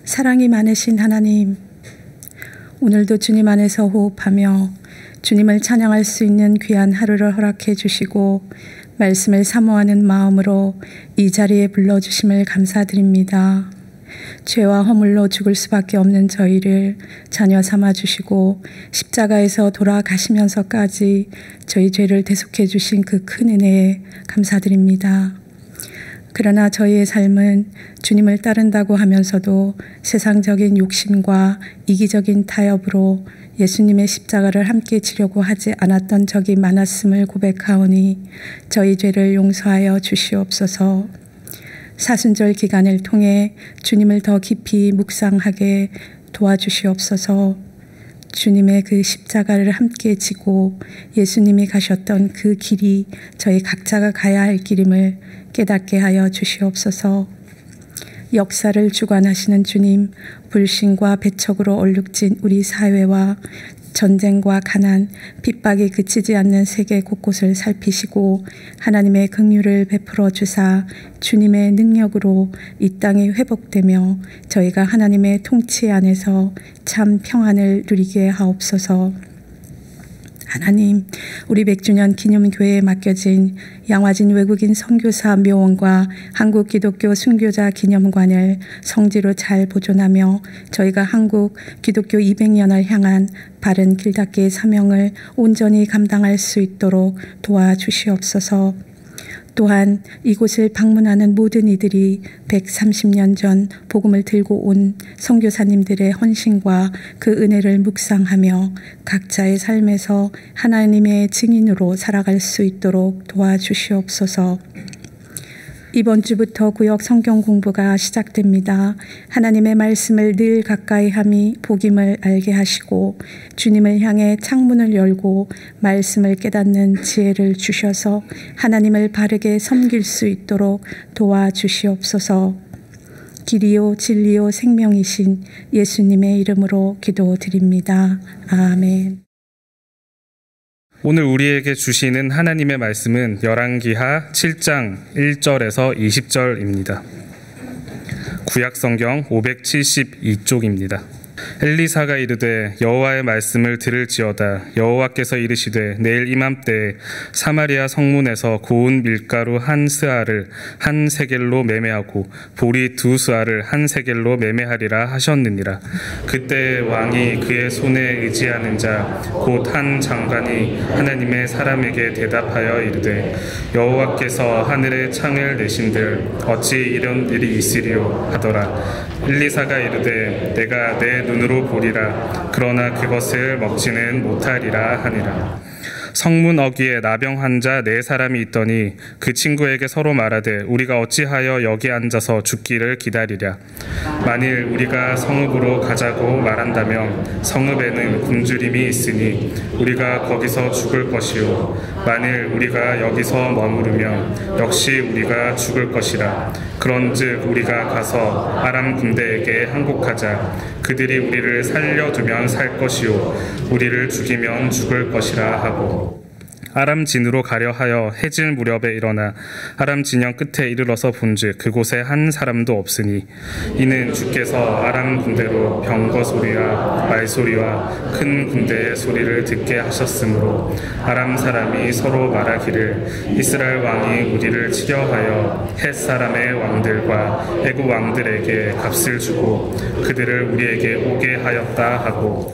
사랑이 많으신 하나님, 오늘도 주님 안에서 호흡하며 주님을 찬양할 수 있는 귀한 하루를 허락해 주시고 말씀을 사모하는 마음으로 이 자리에 불러주심을 감사드립니다. 죄와 허물로 죽을 수밖에 없는 저희를 자녀 삼아 주시고 십자가에서 돌아가시면서까지 저희 죄를 대속해 주신 그 큰 은혜에 감사드립니다. 그러나 저희의 삶은 주님을 따른다고 하면서도 세상적인 욕심과 이기적인 타협으로 예수님의 십자가를 함께 지려고 하지 않았던 적이 많았음을 고백하오니 저희 죄를 용서하여 주시옵소서. 사순절 기간을 통해 주님을 더 깊이 묵상하게 도와주시옵소서. 주님의 그 십자가를 함께 지고 예수님이 가셨던 그 길이 저희 각자가 가야 할 길임을 깨닫게 하여 주시옵소서. 역사를 주관하시는 주님, 불신과 배척으로 얼룩진 우리 사회와 전쟁과 가난, 핍박이 그치지 않는 세계 곳곳을 살피시고 하나님의 긍휼을 베풀어 주사 주님의 능력으로 이 땅이 회복되며 저희가 하나님의 통치 안에서 참 평안을 누리게 하옵소서. 하나님, 우리 100주년 기념교회에 맡겨진 양화진 외국인 선교사 묘원과 한국 기독교 순교자 기념관을 성지로 잘 보존하며 저희가 한국 기독교 200년을 향한 바른 길닦기의 사명을 온전히 감당할 수 있도록 도와주시옵소서. 또한 이곳을 방문하는 모든 이들이 130년 전 복음을 들고 온 선교사님들의 헌신과 그 은혜를 묵상하며 각자의 삶에서 하나님의 증인으로 살아갈 수 있도록 도와주시옵소서. 이번 주부터 구역 성경 공부가 시작됩니다. 하나님의 말씀을 늘 가까이 함이 복임을 알게 하시고 주님을 향해 창문을 열고 말씀을 깨닫는 지혜를 주셔서 하나님을 바르게 섬길 수 있도록 도와주시옵소서. 길이요 진리요 생명이신 예수님의 이름으로 기도드립니다. 아멘. 오늘 우리에게 주시는 하나님의 말씀은 열왕기하 7장 1절에서 20절입니다. 구약성경 572쪽입니다. 엘리사가 이르되 여호와의 말씀을 들을지어다. 여호와께서 이르시되 내일 이맘때에 사마리아 성문에서 고운 밀가루 한 스아를 한 세겔로 매매하고 보리 두 스아를 한 세겔로 매매하리라 하셨느니라. 그때 왕이 그의 손에 의지하는 자 곧 한 장관이 하나님의 사람에게 대답하여 이르되 여호와께서 하늘에 창을 내신들 어찌 이런 일이 있으리요 하더라. 엘리사가 이르되 내가 내 눈으로 보리라. 그러나 그것을 먹지는 못하리라 하니라. 성문 어귀에 나병 환자 4사람이 있더니 그 친구에게 서로 말하되 우리가 어찌하여 여기 앉아서 죽기를 기다리랴. 만일 우리가 성읍으로 가자고 말한다면 성읍에는 굶주림이 있으니 우리가 거기서 죽을 것이요 만일 우리가 여기서 머무르면 역시 우리가 죽을 것이라. 그런즉 우리가 가서 아람 군대에게 항복하자. 그들이 우리를 살려두면 살 것이요 우리를 죽이면 죽을 것이라 하고 아람 진으로 가려 하여 해질 무렵에 일어나 아람 진영 끝에 이르러서 본즉 그곳에 한 사람도 없으니 이는 주께서 아람 군대로 병거 소리와 말소리와 큰 군대의 소리를 듣게 하셨으므로 아람 사람이 서로 말하기를 이스라엘 왕이 우리를 치려 하여 헷 사람의 왕들과 애굽 왕들에게 값을 주고 그들을 우리에게 오게 하였다 하고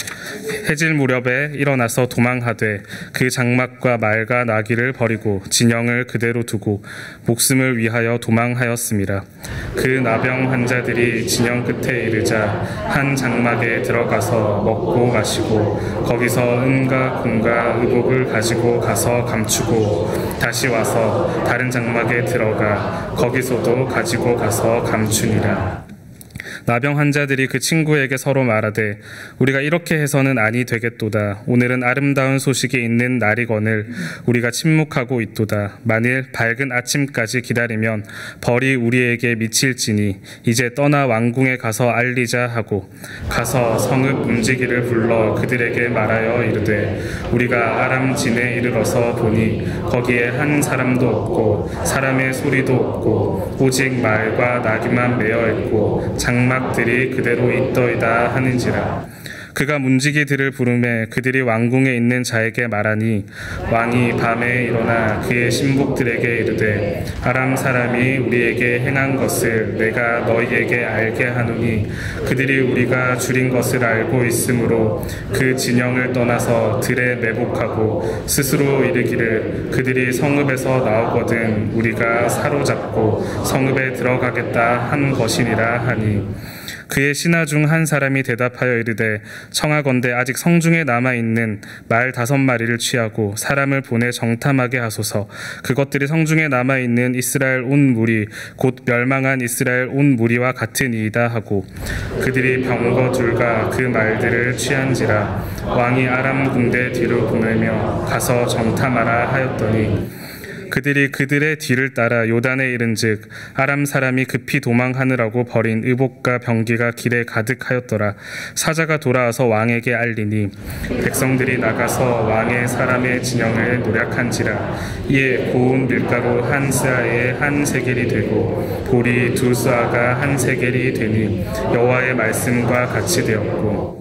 해질 무렵에 일어나서 도망하되 그 장막과 말과 나귀를 버리고 진영을 그대로 두고 목숨을 위하여 도망하였습니다. 그 나병 환자들이 진영 끝에 이르자 한 장막에 들어가서 먹고 마시고 거기서 은과 금과 의복을 가지고 가서 감추고 다시 와서 다른 장막에 들어가 거기서도 가지고 가서 감추니라. 나병 환자들이 그 친구에게 서로 말하되 우리가 이렇게 해서는 아니 되겠도다. 오늘은 아름다운 소식이 있는 날이거늘 우리가 침묵하고 있도다. 만일 밝은 아침까지 기다리면 벌이 우리에게 미칠지니 이제 떠나 왕궁에 가서 알리자 하고 가서 성읍 움직이를 불러 그들에게 말하여 이르되 우리가 아람 진에 이르러서 보니 거기에 한 사람도 없고 사람의 소리도 없고 오직 말과 나귀만 매어 있고 장막 장막들이 그대로 있더이다 하는지라. 그가 문지기들을 부르매 그들이 왕궁에 있는 자에게 말하니 왕이 밤에 일어나 그의 신복들에게 이르되 아람 사람이 우리에게 행한 것을 내가 너희에게 알게 하노니 그들이 우리가 줄인 것을 알고 있으므로 그 진영을 떠나서 들에 매복하고 스스로 이르기를 그들이 성읍에서 나오거든 우리가 사로잡고 성읍에 들어가겠다 한 것이니라 하니 그의 신하 중 한 사람이 대답하여 이르되 청하건대 아직 성중에 남아있는 말 5마리를 취하고 사람을 보내 정탐하게 하소서. 그것들이 성중에 남아있는 이스라엘 온 무리 곧 멸망한 이스라엘 온 무리와 같으니이다 하고 그들이 병거 둘과 그 말들을 취한지라. 왕이 아람 군대 뒤로 보내며 가서 정탐하라 하였더니 그들이 그들의 뒤를 따라 요단에 이른즉 아람 사람이 급히 도망하느라고 버린 의복과 병기가 길에 가득하였더라. 사자가 돌아와서 왕에게 알리니 백성들이 나가서 왕의 사람의 진영을 노략한지라. 이에 고운 밀가루 한 스아에 한 세겔이 되고 보리 2스아가 한 세겔이 되니 여호와의 말씀과 같이 되었고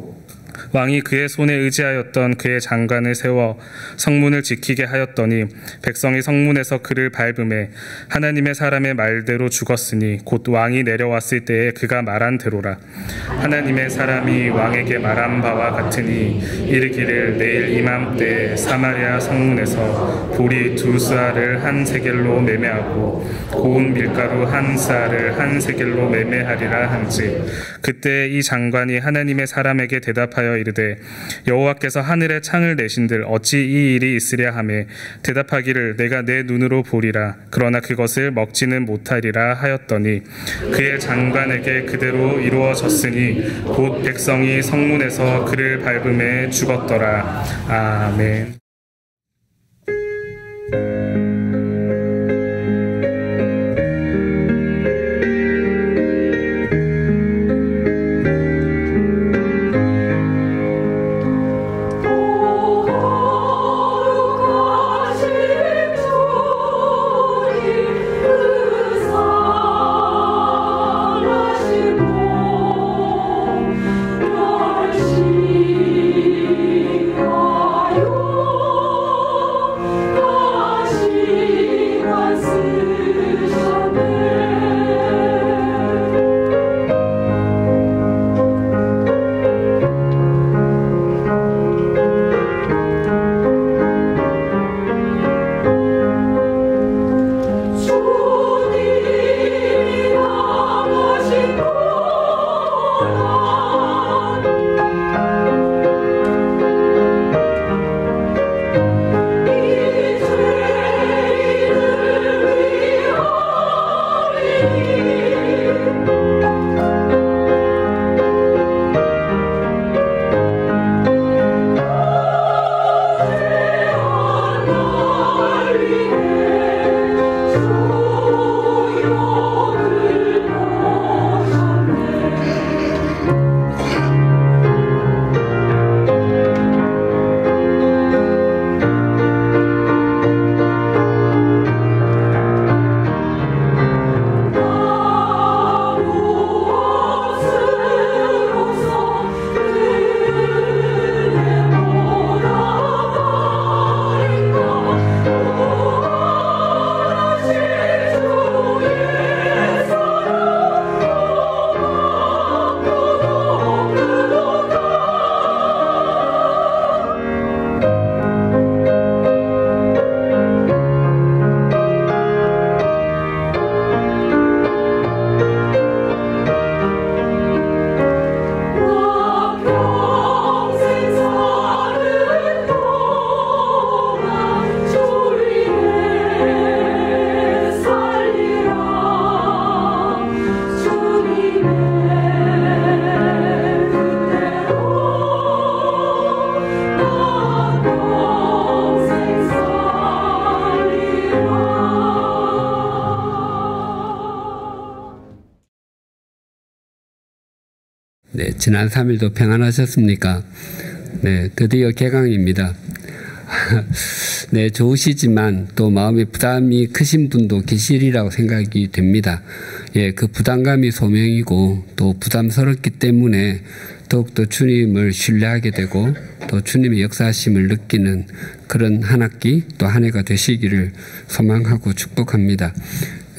왕이 그의 손에 의지하였던 그의 장관을 세워 성문을 지키게 하였더니 백성이 성문에서 그를 밟음에 하나님의 사람의 말대로 죽었으니 곧 왕이 내려왔을 때에 그가 말한 대로라. 하나님의 사람이 왕에게 말한 바와 같으니 이르기를 내일 이맘때 사마리아 성문에서 보리 2스아를 한 세겔로 매매하고 고운 밀가루 한 스아를 한 세겔로 매매하리라 한즉 그때 이 장관이 하나님의 사람에게 대답하여 이르되 여호와께서 하늘에 창을 내신들 어찌 이 일이 있으랴 하매 대답하기를 내가 내 눈으로 보리라. 그러나 그것을 먹지는 못하리라 하였더니 그의 장관에게 그대로 이루어졌으니 곧 백성이 성문에서 그를 밟음에 죽었더라. 아멘. 네, 지난 3일도 평안하셨습니까? 네, 드디어 개강입니다. 네, 좋으시지만 또 마음의 부담이 크신 분도 계시리라고 생각이 됩니다. 예, 그 부담감이 소명이고 또 부담스럽기 때문에 더욱더 주님을 신뢰하게 되고 또 주님의 역사하심을 느끼는 그런 한 학기 또 한 해가 되시기를 소망하고 축복합니다.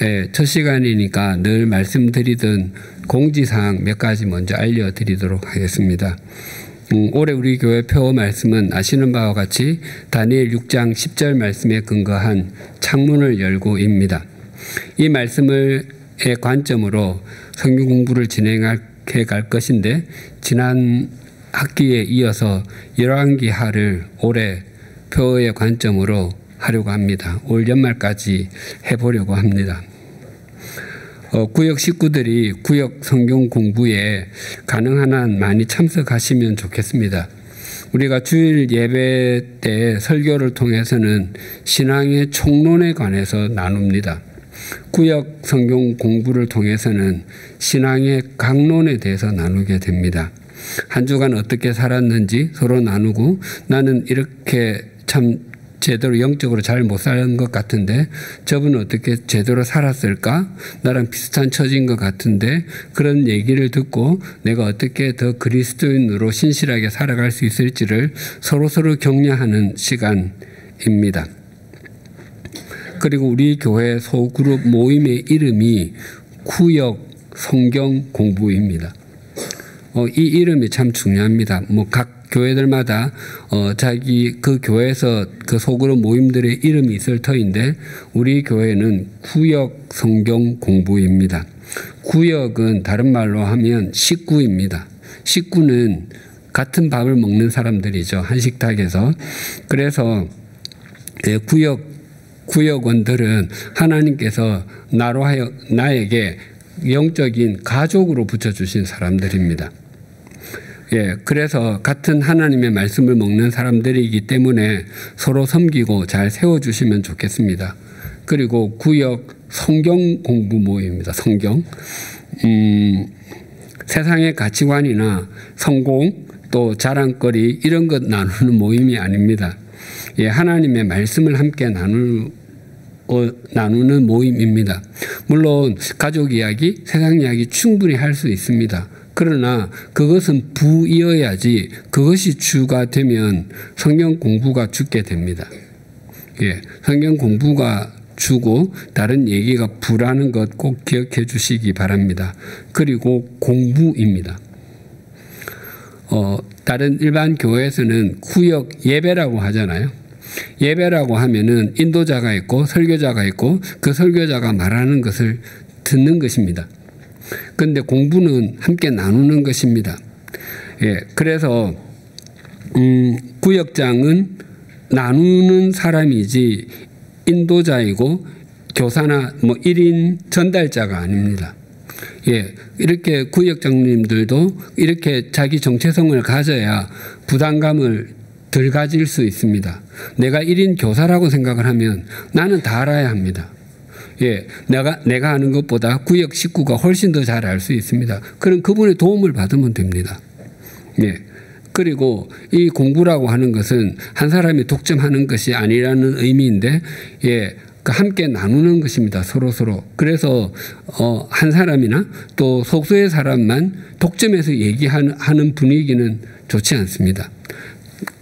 예, 첫 시간이니까 늘 말씀드리던 공지사항 몇 가지 먼저 알려드리도록 하겠습니다. 올해 우리 교회 표 말씀은 아시는 바와 같이 다니엘 6장 10절 말씀에 근거한 창문을 열고입니다. 이 말씀을 관점으로 성경 공부를 진행해 갈 것인데 지난 학기에 이어서 열왕기하를 올해 표의 관점으로 하려고 합니다. 올 연말까지 해보려고 합니다. 구역 식구들이 구역 성경 공부에 가능한 한 많이 참석하시면 좋겠습니다. 우리가 주일 예배 때 설교를 통해서는 신앙의 총론에 관해서 나눕니다. 구역 성경 공부를 통해서는 신앙의 강론에 대해서 나누게 됩니다. 한 주간 어떻게 살았는지 서로 나누고 나는 이렇게 참 제대로 영적으로 잘 못 사는 것 같은데 저분은 어떻게 제대로 살았을까? 나랑 비슷한 처지인 것 같은데 그런 얘기를 듣고 내가 어떻게 더 그리스도인으로 신실하게 살아갈 수 있을지를 서로서로 격려하는 시간입니다. 그리고 우리 교회 소그룹 모임의 이름이 구역 성경 공부입니다. 이 이름이 참 중요합니다. 각 교회들마다 자기 그 교회에서 그 소그룹 모임들의 이름이 있을 터인데 우리 교회는 구역 성경 공부입니다. 구역은 다른 말로 하면 식구입니다. 식구는 같은 밥을 먹는 사람들이죠. 한식탁에서. 그래서 구역원들은 하나님께서 나로 하여 나에게 영적인 가족으로 붙여주신 사람들입니다. 예, 그래서 같은 하나님의 말씀을 먹는 사람들이기 때문에 서로 섬기고 잘 세워주시면 좋겠습니다. 그리고 구역 성경 공부 모임입니다. 성경. 세상의 가치관이나 성공 또 자랑거리 이런 것 나누는 모임이 아닙니다. 예, 하나님의 말씀을 함께 나누는 모임입니다. 물론 가족 이야기, 세상 이야기 충분히 할 수 있습니다. 그러나 그것은 부이어야지 그것이 주가 되면 성경 공부가 죽게 됩니다. 예, 성경 공부가 주고 다른 얘기가 부라는 것 꼭 기억해 주시기 바랍니다. 그리고 공부입니다. 다른 일반 교회에서는 구역 예배라고 하잖아요. 예배라고 하면은 인도자가 있고 설교자가 있고 그 설교자가 말하는 것을 듣는 것입니다. 그런데 공부는 함께 나누는 것입니다. 예, 그래서 구역장은 나누는 사람이지 인도자이고 교사나 1인 전달자가 아닙니다. 예, 이렇게 구역장님들도 이렇게 자기 정체성을 가져야 부담감을 덜 가질 수 있습니다. 내가 1인 교사라고 생각을 하면 나는 다 알아야 합니다. 예, 내가 아는 것보다 구역 식구가 훨씬 더 잘 알 수 있습니다. 그럼 그분의 도움을 받으면 됩니다. 예. 그리고 이 공부라고 하는 것은 한 사람이 독점하는 것이 아니라는 의미인데, 예, 함께 나누는 것입니다. 서로. 그래서 한 사람이나 또 속수의 사람만 독점해서 얘기하는 분위기는 좋지 않습니다.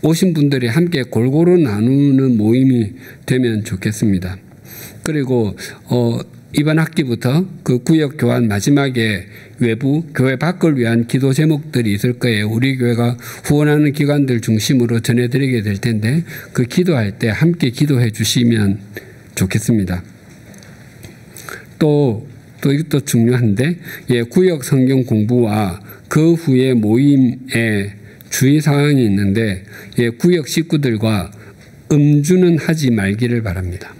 오신 분들이 함께 골고루 나누는 모임이 되면 좋겠습니다. 그리고 이번 학기부터 그 구역 교환 마지막에 외부 교회 밖을 위한 기도 제목들이 있을 거예요. 우리 교회가 후원하는 기관들 중심으로 전해드리게 될 텐데 그 기도할 때 함께 기도해 주시면 좋겠습니다. 또 이것도 중요한데, 예, 구역 성경 공부와 그 후에 모임에 주의사항이 있는데, 예, 구역 식구들과 음주는 하지 말기를 바랍니다.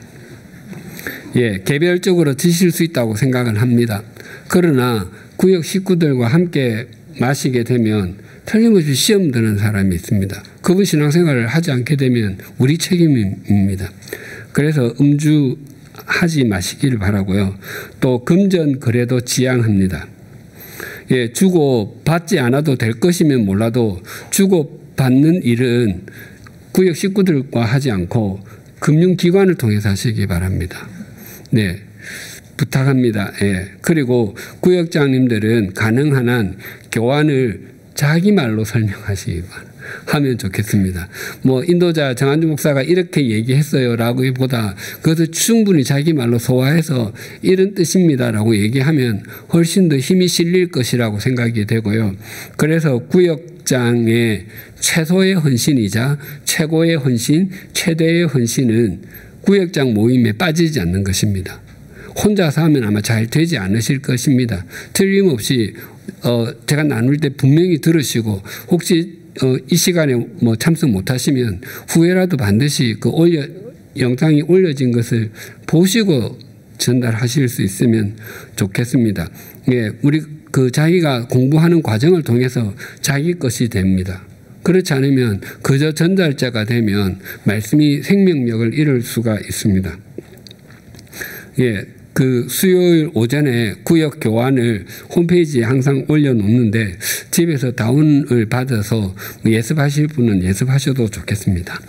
예, 개별적으로 드실 수 있다고 생각을 합니다. 그러나 구역 식구들과 함께 마시게 되면 틀림없이 시험 드는 사람이 있습니다. 그분 신앙생활을 하지 않게 되면 우리 책임입니다. 그래서 음주하지 마시기를 바라고요. 또 금전 거래도 지양합니다. 예, 주고 받지 않아도 될 것이면 몰라도 주고 받는 일은 구역 식구들과 하지 않고 금융기관을 통해서 하시기 바랍니다. 네. 부탁합니다. 예. 그리고 구역장님들은 가능한 한 교환을 자기 말로 설명하시기 하면 좋겠습니다. 뭐 인도자 정한주 목사가 이렇게 얘기했어요라고 보다 그것을 충분히 자기 말로 소화해서 이런 뜻입니다라고 얘기하면 훨씬 더 힘이 실릴 것이라고 생각이 되고요. 그래서 구역장의 최소의 헌신이자 최고의 헌신, 최대의 헌신은 구역장 모임에 빠지지 않는 것입니다. 혼자서 하면 아마 잘 되지 않으실 것입니다. 틀림없이 제가 나눌 때 분명히 들으시고 혹시 이 시간에 뭐 참석 못하시면 후회라도 반드시 그 영상이 올려진 것을 보시고 전달하실 수 있으면 좋겠습니다. 예, 우리 그 자기가 공부하는 과정을 통해서 자기 것이 됩니다. 그렇지 않으면 그저 전달자가 되면 말씀이 생명력을 잃을 수가 있습니다. 예. 그 수요일 오전에 구역 교환을 홈페이지에 항상 올려놓는데 집에서 다운을 받아서 예습하실 분은 예습하셔도 좋겠습니다.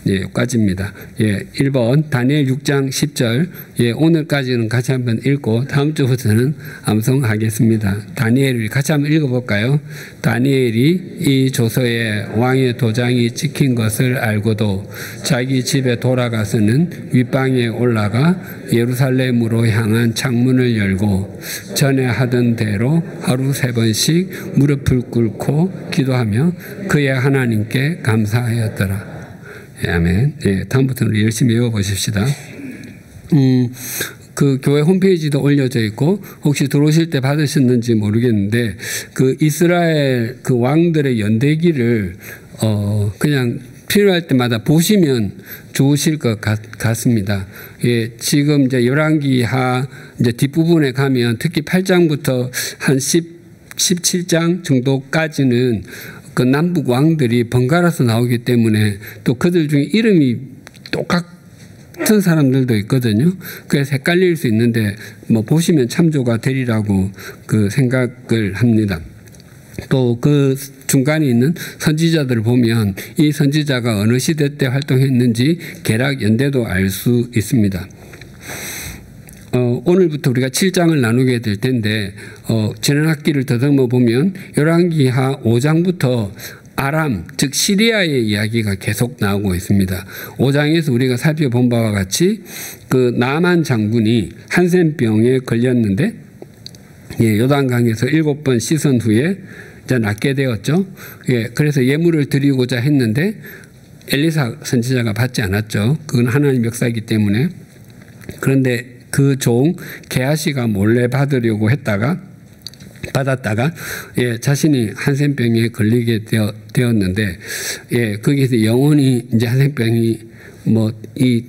예, 여기까지입니다. 예, 1번 다니엘 6장 10절. 예, 오늘까지는 같이 한번 읽고 다음 주부터는 암송하겠습니다. 다니엘을 같이 한번 읽어볼까요? 다니엘이 이 조서에 왕의 도장이 찍힌 것을 알고도 자기 집에 돌아가서는 윗방에 올라가 예루살렘으로 향한 창문을 열고 전에 하던 대로 하루 3번씩 무릎을 꿇고 기도하며 그의 하나님께 감사하였더라. 예, 아멘. 예, 다음부터는 열심히 외워보십시다. 그 교회 홈페이지도 올려져 있고 혹시 들어오실 때 받으셨는지 모르겠는데 그 이스라엘 그 왕들의 연대기를 그냥 필요할 때마다 보시면 좋으실 것 같습니다. 예, 지금 이제 열왕기하 이제 뒷부분에 가면 특히 8장부터 한 17장 정도까지는 그 남북 왕들이 번갈아서 나오기 때문에 또 그들 중에 이름이 똑같은 사람들도 있거든요. 그래서 헷갈릴 수 있는데 뭐 보시면 참조가 되리라고 그 생각을 합니다. 또 그 중간에 있는 선지자들을 보면 이 선지자가 어느 시대 때 활동했는지 계략 연대도 알 수 있습니다. 오늘부터 우리가 7장을 나누게 될 텐데 지난 학기를 더듬어 보면 열왕기하 5장부터 아람 즉 시리아의 이야기가 계속 나오고 있습니다. 5장에서 우리가 살펴본 바와 같이 그 나만 장군이 한센병에 걸렸는데 예, 요단강에서 7번 씻은 후에 이제 낫게 되었죠. 예, 그래서 예물을 드리고자 했는데 엘리사 선지자가 받지 않았죠. 그건 하나님 역사이기 때문에. 그런데 그 종 게하시가 몰래 받으려고 받았다가 예, 자신이 한센병에 걸리게 되었는데 예, 거기서 영원히 이제 한센병이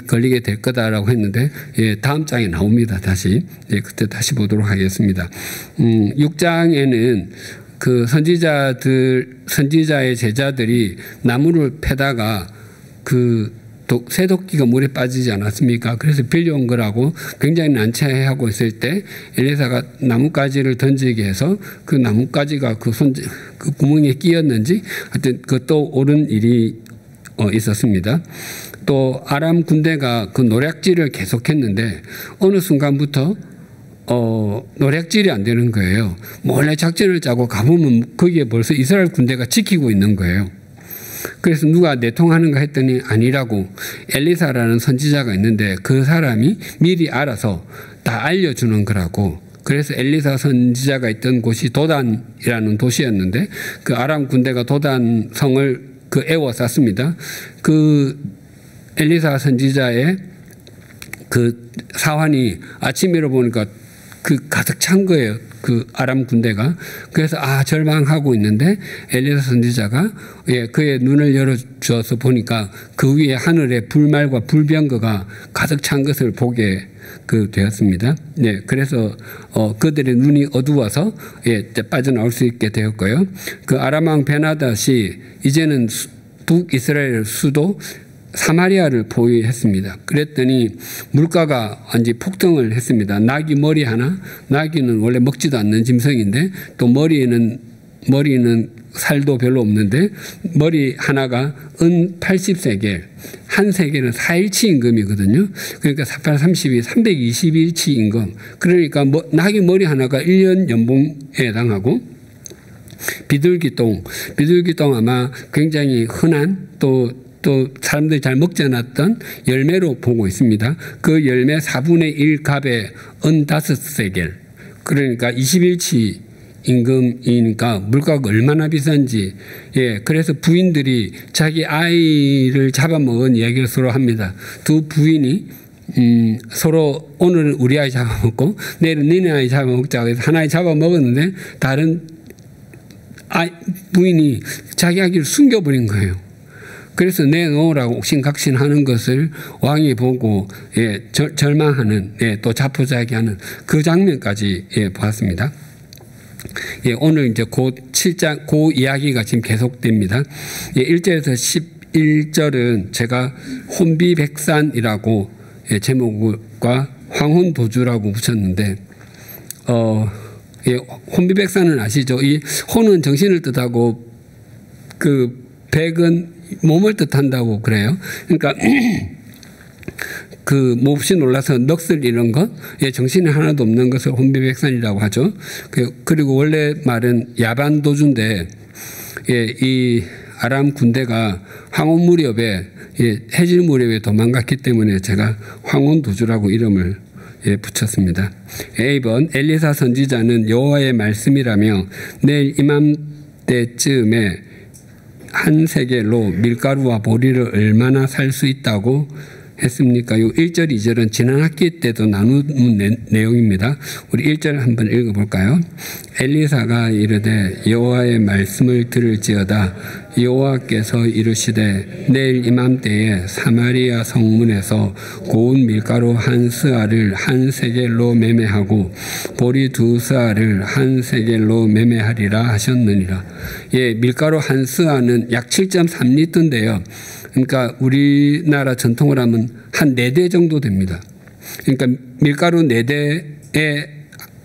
걸리게 될 거다라고 했는데 예, 다음 장에 나옵니다. 다시 예, 그때 다시 보도록 하겠습니다. 6장에는 그 선지자의 제자들이 나무를 패다가 그 새도끼가 물에 빠지지 않았습니까? 그래서 빌려온 거라고 굉장히 난처해하고 있을 때 엘리사가 나뭇가지를 던지게 해서 그 나뭇가지가 그 구멍에 끼었는지 하여튼 그것도 옳은 일이 있었습니다. 또 아람 군대가 그 노략질을 계속했는데 어느 순간부터 노략질이 안 되는 거예요. 몰래 작전을 짜고 가보면 거기에 벌써 이스라엘 군대가 지키고 있는 거예요. 그래서 누가 내통하는가 했더니 아니라고 엘리사라는 선지자가 있는데 그 사람이 미리 알아서 다 알려주는 거라고. 그래서 엘리사 선지자가 있던 곳이 도단이라는 도시였는데 그 아람 군대가 도단 성을 에워쌌습니다. 그 엘리사 선지자의 그 사환이 아침에 일어보니까 가득 찬 거예요. 그 아람 군대가. 그래서 절망하고 있는데 엘리사 선지자가 그의 눈을 열어주어서 보니까 그 위에 하늘에 불말과 불병거가 가득 찬 것을 보게 되었습니다. 네, 그래서 그들의 눈이 어두워서 빠져나올 수 있게 되었고요. 그 아람 왕 베나닷이 이제는 북이스라엘 수도 사마리아를 보유했습니다. 그랬더니 물가가 완전히 폭등을 했습니다. 나귀 머리 하나, 나귀는 원래 먹지도 않는 짐승인데 또 머리에는 머리는 살도 별로 없는데 머리 하나가 은 80세겔, 한 세겔은 4일치 임금이거든요. 그러니까 48, 32, 321치 임금. 그러니까 나귀 머리 하나가 1년 연봉에 해당하고 비둘기똥 아마 굉장히 흔한 또 사람들이 잘 먹지 않았던 열매로 보고 있습니다. 그 열매 4분의 1 값에 은 5세겔. 그러니까 21치 임금이니까 물가가 얼마나 비싼지. 예, 그래서 부인들이 자기 아이를 잡아먹은 이야기를 서로 합니다. 두 부인이 서로 오늘은 우리 아이 잡아먹고 내일은 니네 아이 잡아먹자고 해서 하나에 잡아먹었는데 다른 부인이 자기 아기를 숨겨버린 거예요. 그래서 내놓으라고 옥신각신하는 것을 왕이 보고 예, 절망하는 예, 또 자포자기하는 그 장면까지 예, 보았습니다. 예, 오늘 이제 그 이야기가 지금 계속됩니다. 예, 1절에서 11절은 제가 혼비백산이라고 예, 제목과 황혼도주라고 붙였는데 예, 혼비백산은 아시죠? 이 혼은 정신을 뜻하고 그 백은 몸을 뜻한다고 그래요. 그러니까 그 몹시 놀라서 넋을 잃은 것, 예, 정신이 하나도 없는 것을 혼비백산이라고 하죠. 그리고 원래 말은 야반도주인데 예, 이 아람 군대가 황혼 무렵에 예, 해질 무렵에 도망갔기 때문에 제가 황혼도주라고 이름을 예, 붙였습니다. A번 엘리사 선지자는 여호와의 말씀이라며 내일 이맘때쯤에 한 세겔로 밀가루와 보리를 얼마나 살 수 있다고 했습니까? 요 1절, 2절은 지난 학기 때도 나눈 내용입니다. 우리 1절 한번 읽어볼까요? 엘리사가 이르되 여호와의 말씀을 들을지어다. 여호와께서 이르시되 내일 이맘때에 사마리아 성문에서 고운 밀가루 한 스아를 한 세겔로 매매하고 보리 2스아를 한 세겔로 매매하리라 하셨느니라. 예, 밀가루 한 스아는 약 7.3리터인데요. 그러니까 우리나라 전통을 하면 한 4대 정도 됩니다. 그러니까 밀가루 4대에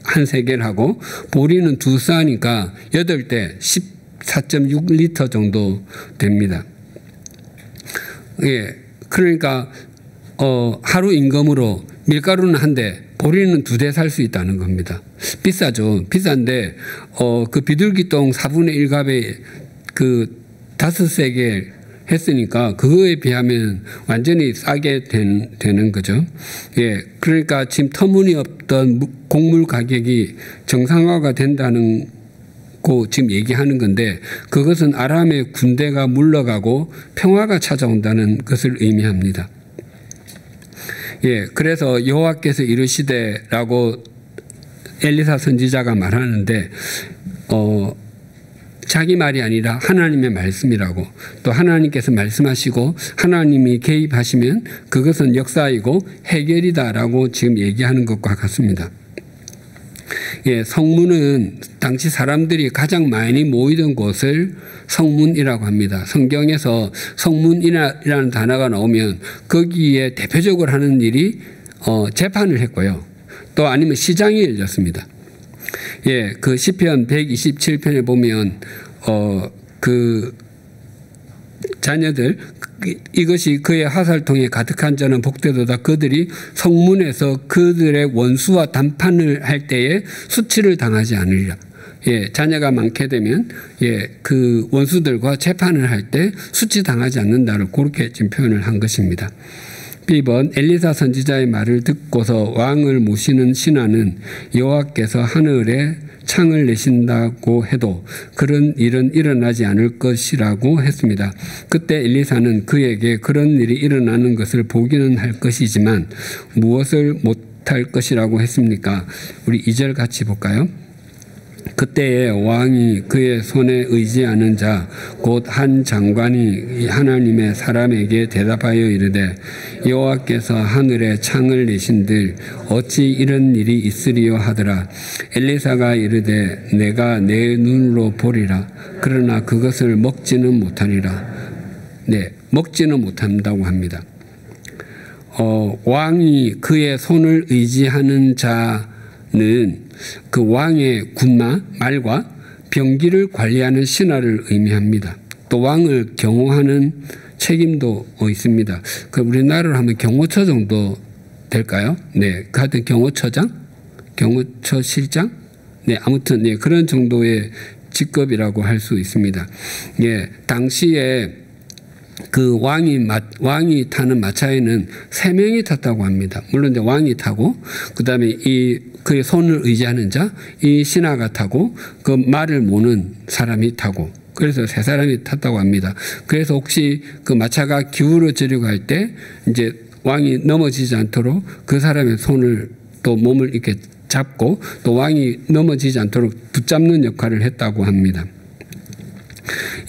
한 세겔하고 보리는 2스아니까 8대 14.6리터 정도 됩니다. 예, 그러니까 하루 임금으로 밀가루는 한 대, 보리는 2대 살 수 있다는 겁니다. 비싸죠. 비싼데 그 비둘기똥 4분의 1 값에 그 5세겔 했으니까 그거에 비하면 완전히 싸게 되는 거죠. 예, 그러니까 지금 터무니없던 곡물 가격이 정상화가 된다는 거 지금 얘기하는 건데 그것은 아람의 군대가 물러가고 평화가 찾아온다는 것을 의미합니다. 예, 그래서 여호와께서 이르시되라고 엘리사 선지자가 말하는데 자기 말이 아니라 하나님의 말씀이라고, 또 하나님께서 말씀하시고 하나님이 개입하시면 그것은 역사이고 해결이다라고 지금 얘기하는 것과 같습니다. 예, 성문은 당시 사람들이 가장 많이 모이던 곳을 성문이라고 합니다. 성경에서 성문이라는 단어가 나오면 거기에 대표적으로 하는 일이 재판을 했고요. 또 아니면 시장이 열렸습니다. 예, 그 시편 127편에 보면 그 자녀들 이것이 그의 화살통에 가득한 자는 복되도다. 그들이 성문에서 그들의 원수와 담판을 할 때에 수치를 당하지 않으리라. 예, 자녀가 많게 되면 예, 그 원수들과 재판을 할 때 수치 당하지 않는다를 그렇게 지금 표현을 한 것입니다. B번 엘리사 선지자의 말을 듣고서 왕을 모시는 신하는 여호와께서 하늘에 창을 내신다고 해도 그런 일은 일어나지 않을 것이라고 했습니다. 그때 엘리사는 그에게 그런 일이 일어나는 것을 보기는 할 것이지만 무엇을 못할 것이라고 했습니까? 우리 2절 같이 볼까요? 그때에 왕이 그의 손에 의지하는 자 곧 한 장관이 하나님의 사람에게 대답하여 이르되 여호와께서 하늘에 창을 내신들 어찌 이런 일이 있으리요 하더라. 엘리사가 이르되 내가 내 눈으로 보리라. 그러나 그것을 먹지는 못하리라. 네, 먹지는 못한다고 합니다. 왕이 그의 손을 의지하는 자는 그 왕의 군마 말과 병기를 관리하는 신하를 의미합니다. 또 왕을 경호하는 책임도 있습니다. 그 우리나라로 하면 경호처 정도 될까요? 네, 하여튼 경호처장, 경호처실장, 네, 아무튼 네, 그런 정도의 직급이라고 할 수 있습니다. 예, 당시에 그 왕이 타는 마차에는 3명이 탔다고 합니다. 물론 이제 왕이 타고 그다음에 그의 손을 의지하는 자, 이 신하가 타고 그 말을 모는 사람이 타고 그래서 3사람이 탔다고 합니다. 그래서 혹시 그 마차가 기울어지려고 할 때 이제 왕이 넘어지지 않도록 그 사람의 손을 또 몸을 이렇게 잡고 또 왕이 넘어지지 않도록 붙잡는 역할을 했다고 합니다.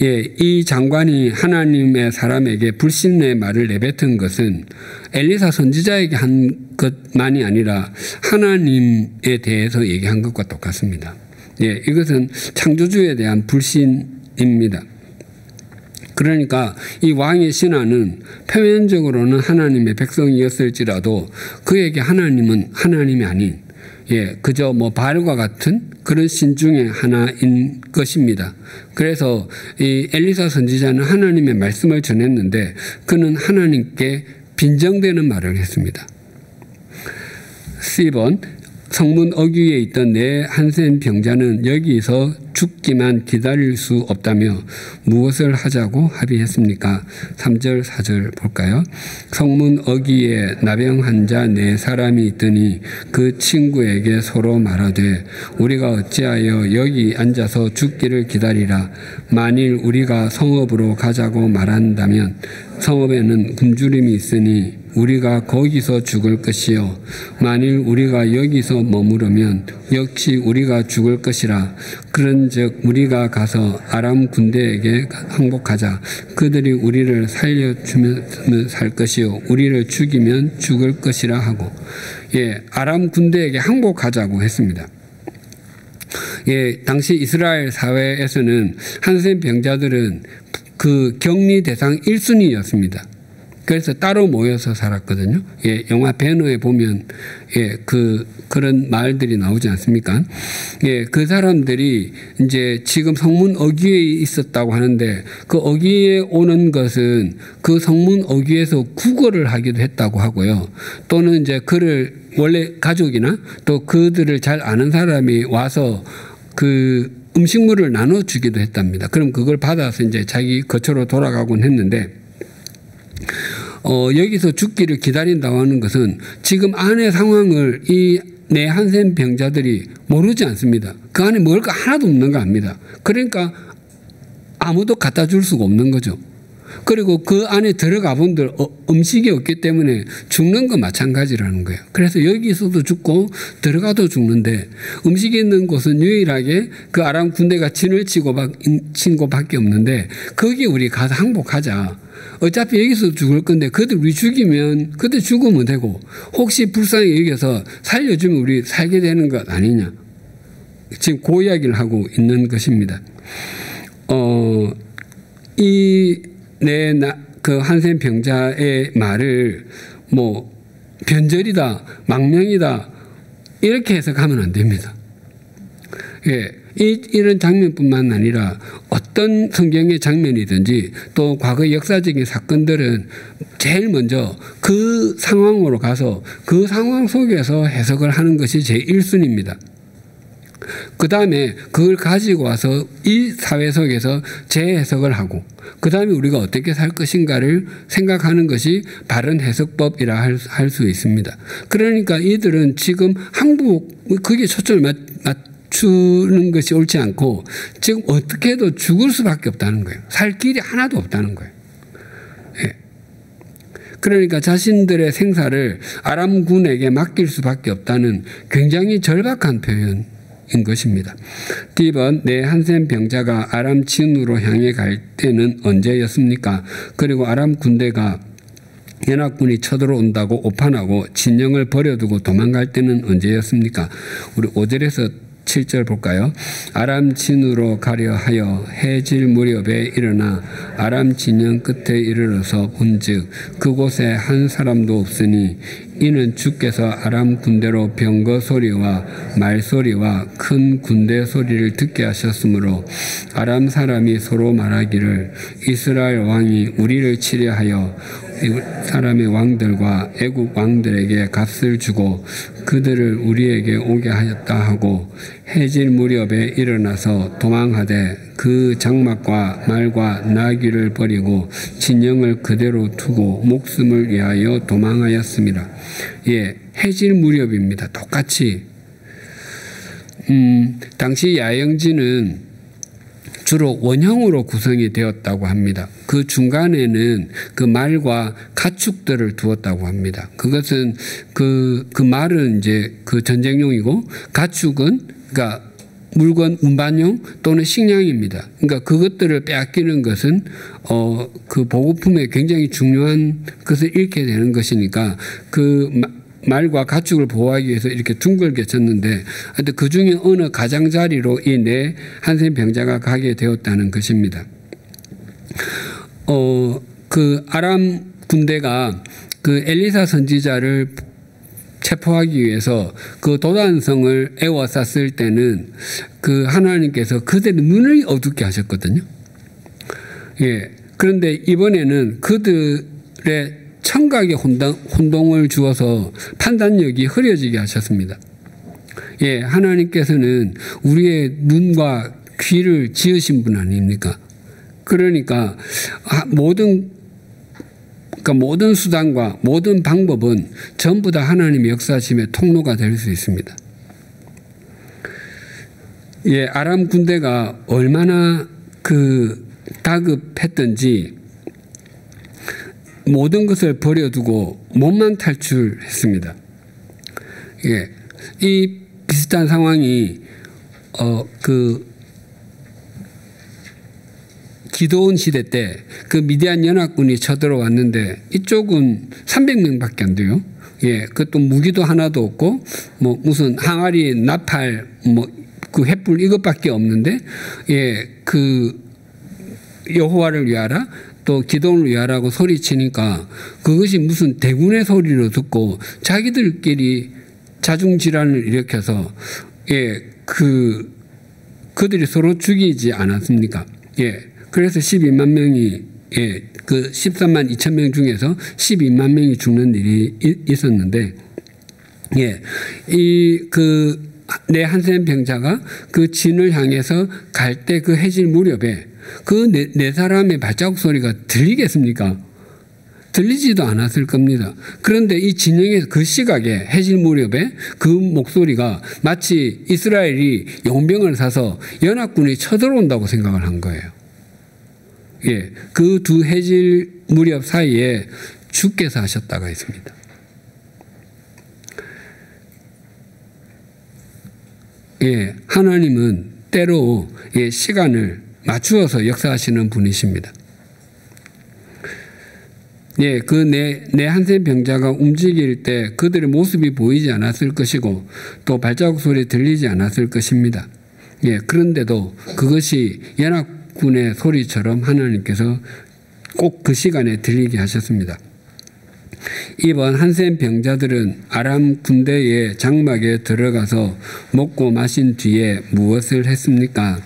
예, 이 장관이 하나님의 사람에게 불신의 말을 내뱉은 것은 엘리사 선지자에게 한 것만이 아니라 하나님에 대해서 얘기한 것과 똑같습니다. 예, 이것은 창조주에 대한 불신입니다. 그러니까 이 왕의 신하는 표면적으로는 하나님의 백성이었을지라도 그에게 하나님은 하나님이 아닌 그저 뭐 바알과 같은 그런 신 중에 하나인 것입니다. 그래서 이 엘리사 선지자는 하나님의 말씀을 전했는데 그는 하나님께 빈정되는 말을 했습니다. C번 성문 어귀에 있던 내 한센 병자는 여기서 죽기만 기다릴 수 없다며 무엇을 하자고 합의했습니까? 3절 4절 볼까요? 성문 어귀에 나병한 자 4사람이 있더니 그 친구에게 서로 말하되 우리가 어찌하여 여기 앉아서 죽기를 기다리라. 만일 우리가 성읍으로 가자고 말한다면 성읍에는 굶주림이 있으니 우리가 거기서 죽을 것이요 만일 우리가 여기서 머무르면 역시 우리가 죽을 것이라. 그런즉 우리가 가서 아람 군대에게 항복하자. 그들이 우리를 살려주면 살 것이요 우리를 죽이면 죽을 것이라 하고 아람 군대에게 항복하자고 했습니다. 당시 이스라엘 사회에서는 한센 병자들은 그 격리 대상 1순위였습니다. 그래서 따로 모여서 살았거든요. 영화 배너에 보면 그런 말들이 나오지 않습니까? 그 사람들이 이제 지금 성문 어귀에 있었다고 하는데 그 어귀에 오는 것은 그 성문 어귀에서 구걸을 하기도 했다고 하고요. 또는 이제 그를 원래 가족이나 또 그들을 잘 아는 사람이 와서 그 음식물을 나눠주기도 했답니다. 그럼 그걸 받아서 이제 자기 거처로 돌아가곤 했는데 여기서 죽기를 기다린다고 하는 것은 지금 안의 상황을 이 내 한센 병자들이 모르지 않습니다. 그 안에 먹을 거 하나도 없는 거 압니다. 그러니까 아무도 갖다 줄 수가 없는 거죠. 그리고 그 안에 들어가 본들 음식이 없기 때문에 죽는 거 마찬가지라는 거예요. 그래서 여기서도 죽고 들어가도 죽는데 음식이 있는 곳은 유일하게 그 아람 군대가 진을 친 곳밖에 없는데 거기 우리 가서 항복하자. 어차피 여기서 죽을 건데 그들 우리 죽이면 그들 죽으면 되고 혹시 불쌍히 여기서 살려주면 우리 살게 되는 것 아니냐. 지금 그 이야기를 하고 있는 것입니다. 그 한센 병자의 말을 뭐 변절이다, 망명이다 이렇게 해석하면 안 됩니다. 이런 장면뿐만 아니라 어떤 성경의 장면이든지 또 과거 역사적인 사건들은 제일 먼저 그 상황으로 가서 그 상황 속에서 해석을 하는 것이 제 1순위입니다. 그 다음에 그걸 가지고 와서 이 사회 속에서 재해석을 하고 그 다음에 우리가 어떻게 살 것인가를 생각하는 것이 바른 해석법이라 할 수 있습니다. 그러니까 이들은 지금 항복 그게 초점을 맞추는 것이 옳지 않고 지금 어떻게 해도 죽을 수밖에 없다는 거예요. 살 길이 하나도 없다는 거예요. 그러니까 자신들의 생사를 아람군에게 맡길 수밖에 없다는 굉장히 절박한 표현 인 것입니다. D번 내 한센 병자가 아람 진으로 향해 갈 때는 언제였습니까? 그리고 아람 군대가 연합군이 쳐들어온다고 오판하고 진영을 버려두고 도망갈 때는 언제였습니까? 우리 5절에서 7절 볼까요? 아람 진으로 가려 하여 해질 무렵에 일어나 아람 진영 끝에 이르러서 본즉 그곳에 한 사람도 없으니 이는 주께서 아람 군대로 병거 소리와 말 소리와 큰 군대 소리를 듣게 하셨으므로 아람 사람이 서로 말하기를 이스라엘 왕이 우리를 치려하여 사람의 왕들과 애국 왕들에게 값을 주고 그들을 우리에게 오게 하였다 하고 해질 무렵에 일어나서 도망하되 그 장막과 말과 나귀를 버리고 진영을 그대로 두고 목숨을 위하여 도망하였습니다. 예, 해질 무렵입니다. 똑같이 당시 야영지는 주로 원형으로 구성이 되었다고 합니다. 그 중간에는 그 말과 가축들을 두었다고 합니다. 그것은 그 말은 이제 그 전쟁용이고 가축은 그러니까 물건 운반용 또는 식량입니다. 그러니까 그것들을 빼앗기는 것은 그 보급품에 굉장히 중요한 것을 잃게 되는 것이니까 그 말과 가축을 보호하기 위해서 이렇게 둥글게 쳤는데 그 중에 어느 가장자리로 이 네 한센 병자가 가게 되었다는 것입니다. 그 아람 군대가 그 엘리사 선지자를 체포하기 위해서 그 도단성을 에워쌌을 때는 그 하나님께서 그들의 눈을 어둡게 하셨거든요. 예. 그런데 이번에는 그들의 청각의 혼동을 주어서 판단력이 흐려지게 하셨습니다. 예, 하나님께서는 우리의 눈과 귀를 지으신 분 아닙니까? 그러니까 모든 수단과 모든 방법은 전부 다 하나님의 역사심의 통로가 될 수 있습니다. 예, 아람 군대가 얼마나 그 다급했던지 모든 것을 버려두고 몸만 탈출했습니다. 예, 이 비슷한 상황이 그 기드온 시대 때 그 미디안 연합군이 쳐들어왔는데 이쪽은 300명밖에 안 돼요. 예, 그것도 무기도 하나도 없고 뭐 무슨 항아리, 나팔, 뭐 그 횃불 이것밖에 없는데 예, 그 여호와를 위하라. 또 기도를 위하라고 소리치니까 그것이 무슨 대군의 소리로 듣고 자기들끼리 자중질환을 일으켜서 예, 그들이 서로 죽이지 않았습니까? 예, 그래서 12만 명이 예, 그 13만 2천 명 중에서 12만 명이 죽는 일이 있었는데 예, 내 한센 병자가 그 진을 향해서 갈 때 그 해질 무렵에 그 네 사람의 발자국 소리가 들리겠습니까? 들리지도 않았을 겁니다. 그런데 이 진영의 그 시각에 해질 무렵에 그 목소리가 마치 이스라엘이 용병을 사서 연합군이 쳐들어온다고 생각을 한 거예요. 예, 그 두 해질 무렵 사이에 주께서 하셨다가 있습니다. 예, 하나님은 때로 예, 시간을 맞추어서 역사하시는 분이십니다. 예, 그 내 한센 병자가 움직일 때 그들의 모습이 보이지 않았을 것이고 또 발자국 소리 들리지 않았을 것입니다. 예, 그런데도 그것이 연합군의 소리처럼 하나님께서 꼭 그 시간에 들리게 하셨습니다. 이번 한센 병자들은 아람 군대의 장막에 들어가서 먹고 마신 뒤에 무엇을 했습니까?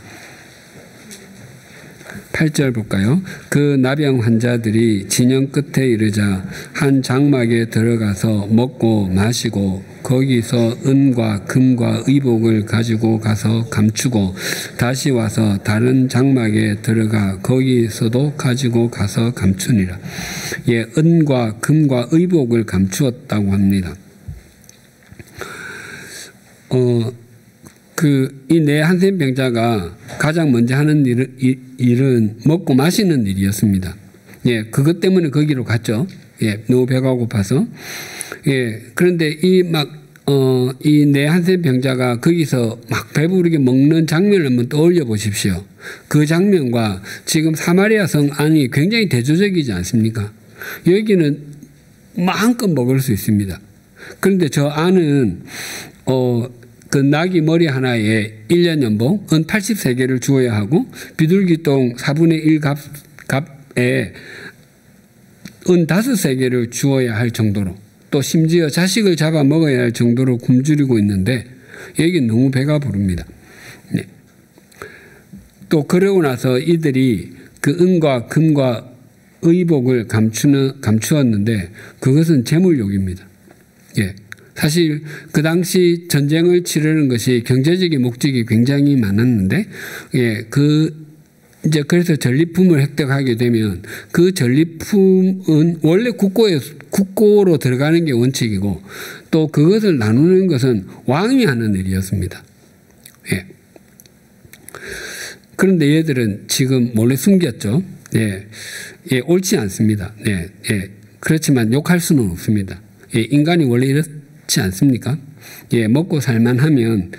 8절 볼까요? 그 나병 환자들이 진영 끝에 이르자 한 장막에 들어가서 먹고 마시고 거기서 은과 금과 의복을 가지고 가서 감추고 다시 와서 다른 장막에 들어가 거기서도 가지고 가서 감추니라. 예, 은과 금과 의복을 감추었다고 합니다. 이 내 한센 병자가 가장 먼저 하는 일은 먹고 마시는 일이었습니다. 예, 그것 때문에 거기로 갔죠. 예, 너무 배가 고파서. 예, 그런데 이 내 한센 병자가 거기서 막 배부르게 먹는 장면을 한번 떠올려 보십시오. 그 장면과 지금 사마리아 성 안이 굉장히 대조적이지 않습니까? 여기는 마음껏 먹을 수 있습니다. 그런데 저 안은 그 나귀 머리 하나에 1년 연봉, 은 80세겔을 주어야 하고 비둘기똥 4분의 1 값에 은 5세겔을 주어야 할 정도로 또 심지어 자식을 잡아먹어야 할 정도로 굶주리고 있는데 여기 너무 배가 부릅니다. 네. 또 그러고 나서 이들이 그 은과 금과 의복을 감추었는데 그것은 재물욕입니다. 예. 사실 그 당시 전쟁을 치르는 것이 경제적인 목적이 굉장히 많았는데, 예, 이제 그래서 전리품을 획득하게 되면 그 전리품은 원래 국고로 들어가는 게 원칙이고 또 그것을 나누는 것은 왕이 하는 일이었습니다. 예. 그런데 얘들은 지금 몰래 숨겼죠. 예. 예, 옳지 않습니다. 예. 예. 그렇지만 욕할 수는 없습니다. 예, 인간이 원래 이렇지 않습니까? 예, 먹고 살만 하면,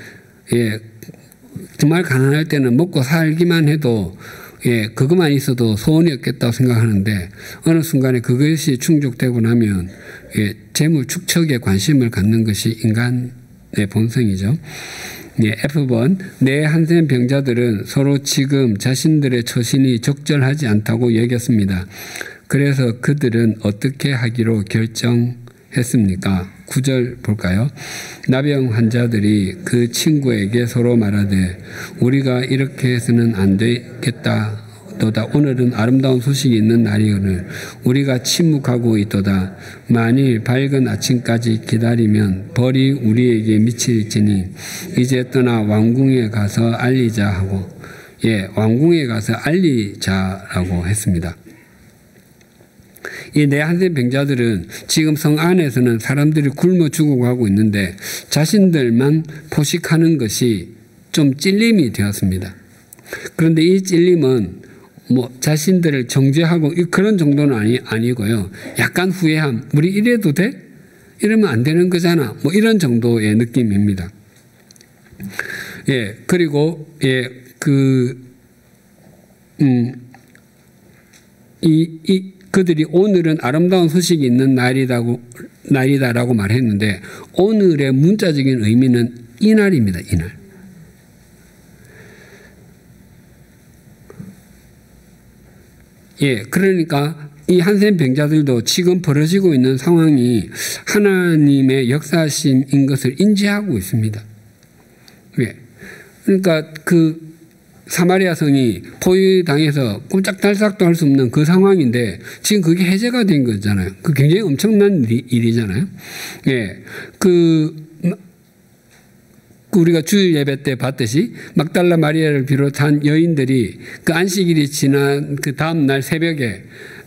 예, 정말 가난할 때는 먹고 살기만 해도, 예, 그것만 있어도 소원이 없겠다고 생각하는데 어느 순간에 그것이 충족되고 나면, 예, 재물 축척에 관심을 갖는 것이 인간의 본성이죠. 예, F번, 내 한센 병자들은 서로 지금 자신들의 처신이 적절하지 않다고 여겼습니다. 그래서 그들은 어떻게 하기로 결정했습니까? 9절 볼까요? 나병 환자들이 그 친구에게 서로 말하되 우리가 이렇게 해서는 안 되겠다. 또다 오늘은 아름다운 소식이 있는 날이오늘 우리가 침묵하고 있도다. 만일 밝은 아침까지 기다리면 벌이 우리에게 미칠지니 이제 떠나 왕궁에 가서 알리자 하고, 예, 왕궁에 가서 알리자라고 했습니다. 이 내 한센 병자들은 지금 성 안에서는 사람들이 굶어 죽어가고 있는데 자신들만 포식하는 것이 좀 찔림이 되었습니다. 그런데 이 찔림은 뭐 자신들을 정죄하고 그런 정도는 아니고요. 약간 후회함. 우리 이래도 돼? 이러면 안 되는 거잖아. 뭐 이런 정도의 느낌입니다. 예, 그리고 예, 그들이 오늘은 아름다운 소식이 있는 날이다라고 말했는데 오늘의 문자적인 의미는 이날입니다. 이날. 예, 그러니까 이 한센 병자들도 지금 벌어지고 있는 상황이 하나님의 역사심인 것을 인지하고 있습니다. 예. 그러니까 그 사마리아 성이 포위당해서 꼼짝달싹도 할 수 없는 그 상황인데 지금 그게 해제가 된 거잖아요. 그 굉장히 엄청난 일이잖아요. 예. 우리가 주일 예배 때 봤듯이 막달라 마리아를 비롯한 여인들이 그 안식일이 지난 그 다음 날 새벽에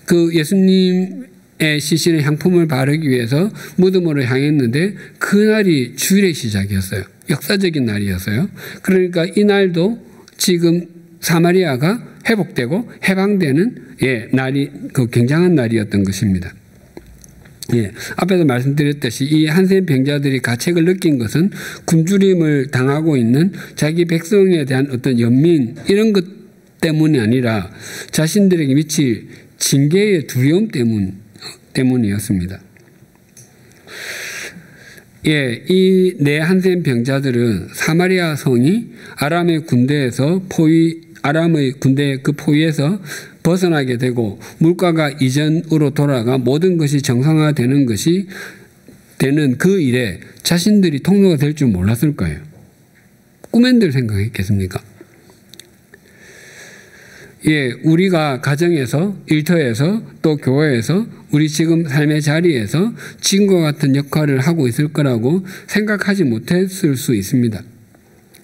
그 예수님의 시신의 향품을 바르기 위해서 무덤으로 향했는데 그날이 주일의 시작이었어요. 역사적인 날이었어요. 그러니까 이 날도 지금 사마리아가 회복되고 해방되는, 예, 날이 그 굉장한 날이었던 것입니다. 예, 앞에서 말씀드렸듯이 이 한센 병자들이 가책을 느낀 것은 굶주림을 당하고 있는 자기 백성에 대한 어떤 연민 이런 것 때문이 아니라 자신들에게 미칠 징계의 두려움 때문이었습니다. 예, 이 네 한센 병자들은 사마리아 성이 아람의 군대의 그 포위에서 벗어나게 되고 물가가 이전으로 돌아가 모든 것이 정상화되는 것이 되는 그 일에 자신들이 통로가 될 줄 몰랐을 거예요. 꿈엔들 생각했겠습니까? 예, 우리가 가정에서, 일터에서, 또 교회에서, 우리 지금 삶의 자리에서 지금과 같은 역할을 하고 있을 거라고 생각하지 못했을 수 있습니다.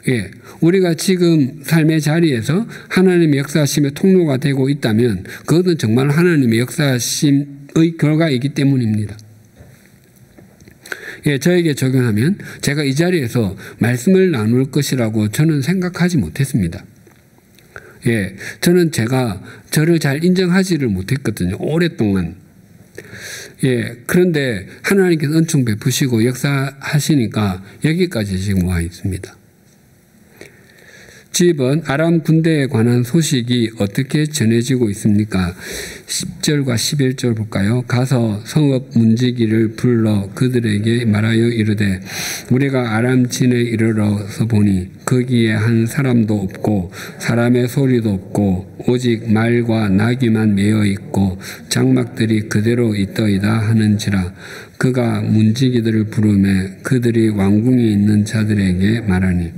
예, 우리가 지금 삶의 자리에서 하나님의 역사심의 통로가 되고 있다면 그것은 정말 하나님의 역사심의 결과이기 때문입니다. 예, 저에게 적용하면 제가 이 자리에서 말씀을 나눌 것이라고 저는 생각하지 못했습니다. 예, 저는 저를 잘 인정하지를 못했거든요. 오랫동안. 예, 그런데 하나님께서 은총 베푸시고 역사하시니까 여기까지 지금 와 있습니다. 집은 아람 군대에 관한 소식이 어떻게 전해지고 있습니까? 10절과 11절 볼까요? 가서 성읍 문지기를 불러 그들에게 말하여 이르되 우리가 아람 진에 이르러서 보니 거기에 한 사람도 없고 사람의 소리도 없고 오직 말과 나귀만 메어 있고 장막들이 그대로 있더이다 하는지라. 그가 문지기들을 부르매 그들이 왕궁에 있는 자들에게 말하니.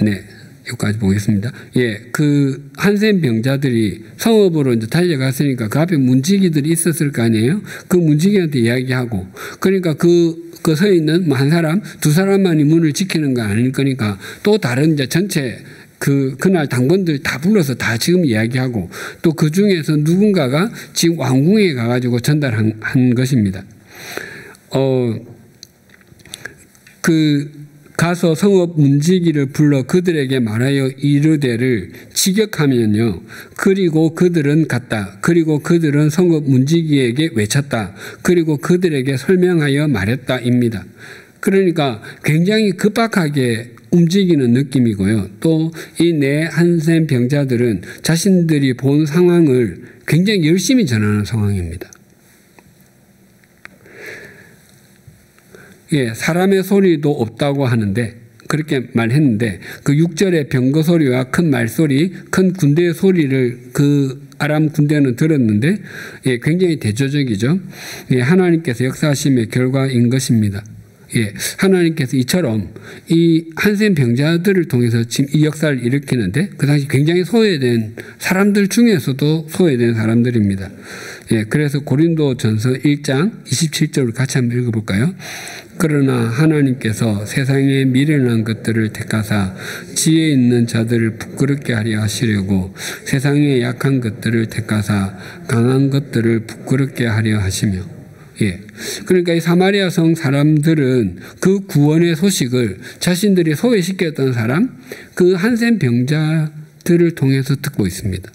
네, 여기까지 보겠습니다. 예, 그 한센 병자들이 성읍으로 이제 달려갔으니까 그 앞에 문지기들이 있었을 거 아니에요? 그 문지기한테 이야기하고, 그러니까 그 서 있는 한 사람, 두 사람만이 문을 지키는 거 아닐 거니까 또 다른 이제 전체 그날 당번들 다 불러서 다 지금 이야기하고 또 그 중에서 누군가가 지금 왕궁에 가가지고 전달한 것입니다. 가서 성읍 문지기를 불러 그들에게 말하여 이르되를 직역하면요. 그리고 그들은 갔다. 그리고 그들은 성읍 문지기에게 외쳤다. 그리고 그들에게 설명하여 말했다입니다. 그러니까 굉장히 급박하게 움직이는 느낌이고요. 또 이 네 한센 병자들은 자신들이 본 상황을 굉장히 열심히 전하는 상황입니다. 예, 사람의 소리도 없다고 하는데 그렇게 말했는데 그 6절의 병거 소리와 큰 말소리, 큰 군대의 소리를 그 아람 군대는 들었는데 예, 굉장히 대조적이죠. 예, 하나님께서 역사하심의 결과인 것입니다. 예, 하나님께서 이처럼 이 한센 병자들을 통해서 지금 이 역사를 일으키는데 그 당시 굉장히 소외된 사람들 중에서도 소외된 사람들입니다. 예, 그래서 고린도전서 1장 27절을 같이 한번 읽어볼까요? 그러나 하나님께서 세상에 미련한 것들을 택하사 지혜 있는 자들을 부끄럽게 하려 하시려고 세상에 약한 것들을 택하사 강한 것들을 부끄럽게 하려 하시며. 예. 그러니까 이 사마리아 성 사람들은 그 구원의 소식을 자신들이 소외시켰던 사람, 그 한센 병자들을 통해서 듣고 있습니다.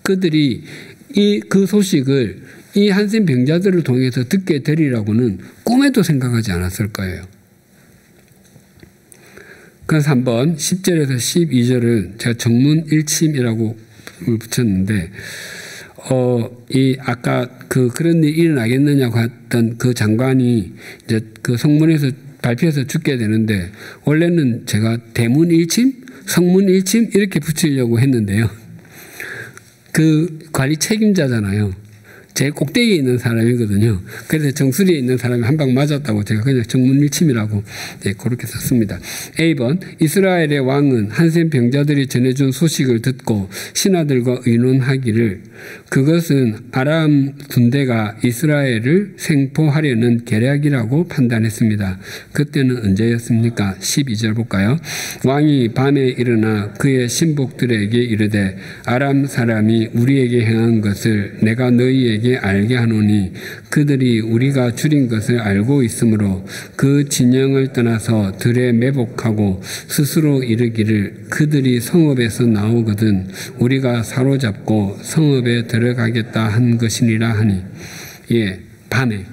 그들이 그 소식을 이 한센 병자들을 통해서 듣게 되리라고는 꿈에도 생각하지 않았을 거예요. 그래서 한번 10절에서 12절은 제가 정문 일침이라고 붙였는데, 아까 그런 일이 일어나겠느냐고 했던 그 장관이 이제 그 성문에서 발표해서 죽게 되는데, 원래는 제가 대문 일침, 성문 일침 이렇게 붙이려고 했는데요. 그 관리 책임자잖아요. 제일 꼭대기에 있는 사람이거든요. 그래서 정수리에 있는 사람이 한 방 맞았다고 제가 그냥 정문일침이라고 네, 그렇게 썼습니다. A번 이스라엘의 왕은 한센 병자들이 전해준 소식을 듣고 신하들과 의논하기를 그것은 아람 군대가 이스라엘을 생포하려는 계략이라고 판단했습니다. 그때는 언제였습니까? 12절 볼까요? 왕이 밤에 일어나 그의 신복들에게 이르되 아람 사람이 우리에게 행한 것을 내가 너희에게 알게 하노니 그들이 우리가 줄인 것을 알고 있으므로 그 진영을 떠나서 들에 매복하고 스스로 이르기를 그들이 성읍에서 나오거든 우리가 사로잡고 성읍에 들어가겠다 한 것이니라 하니. 예, 밤에.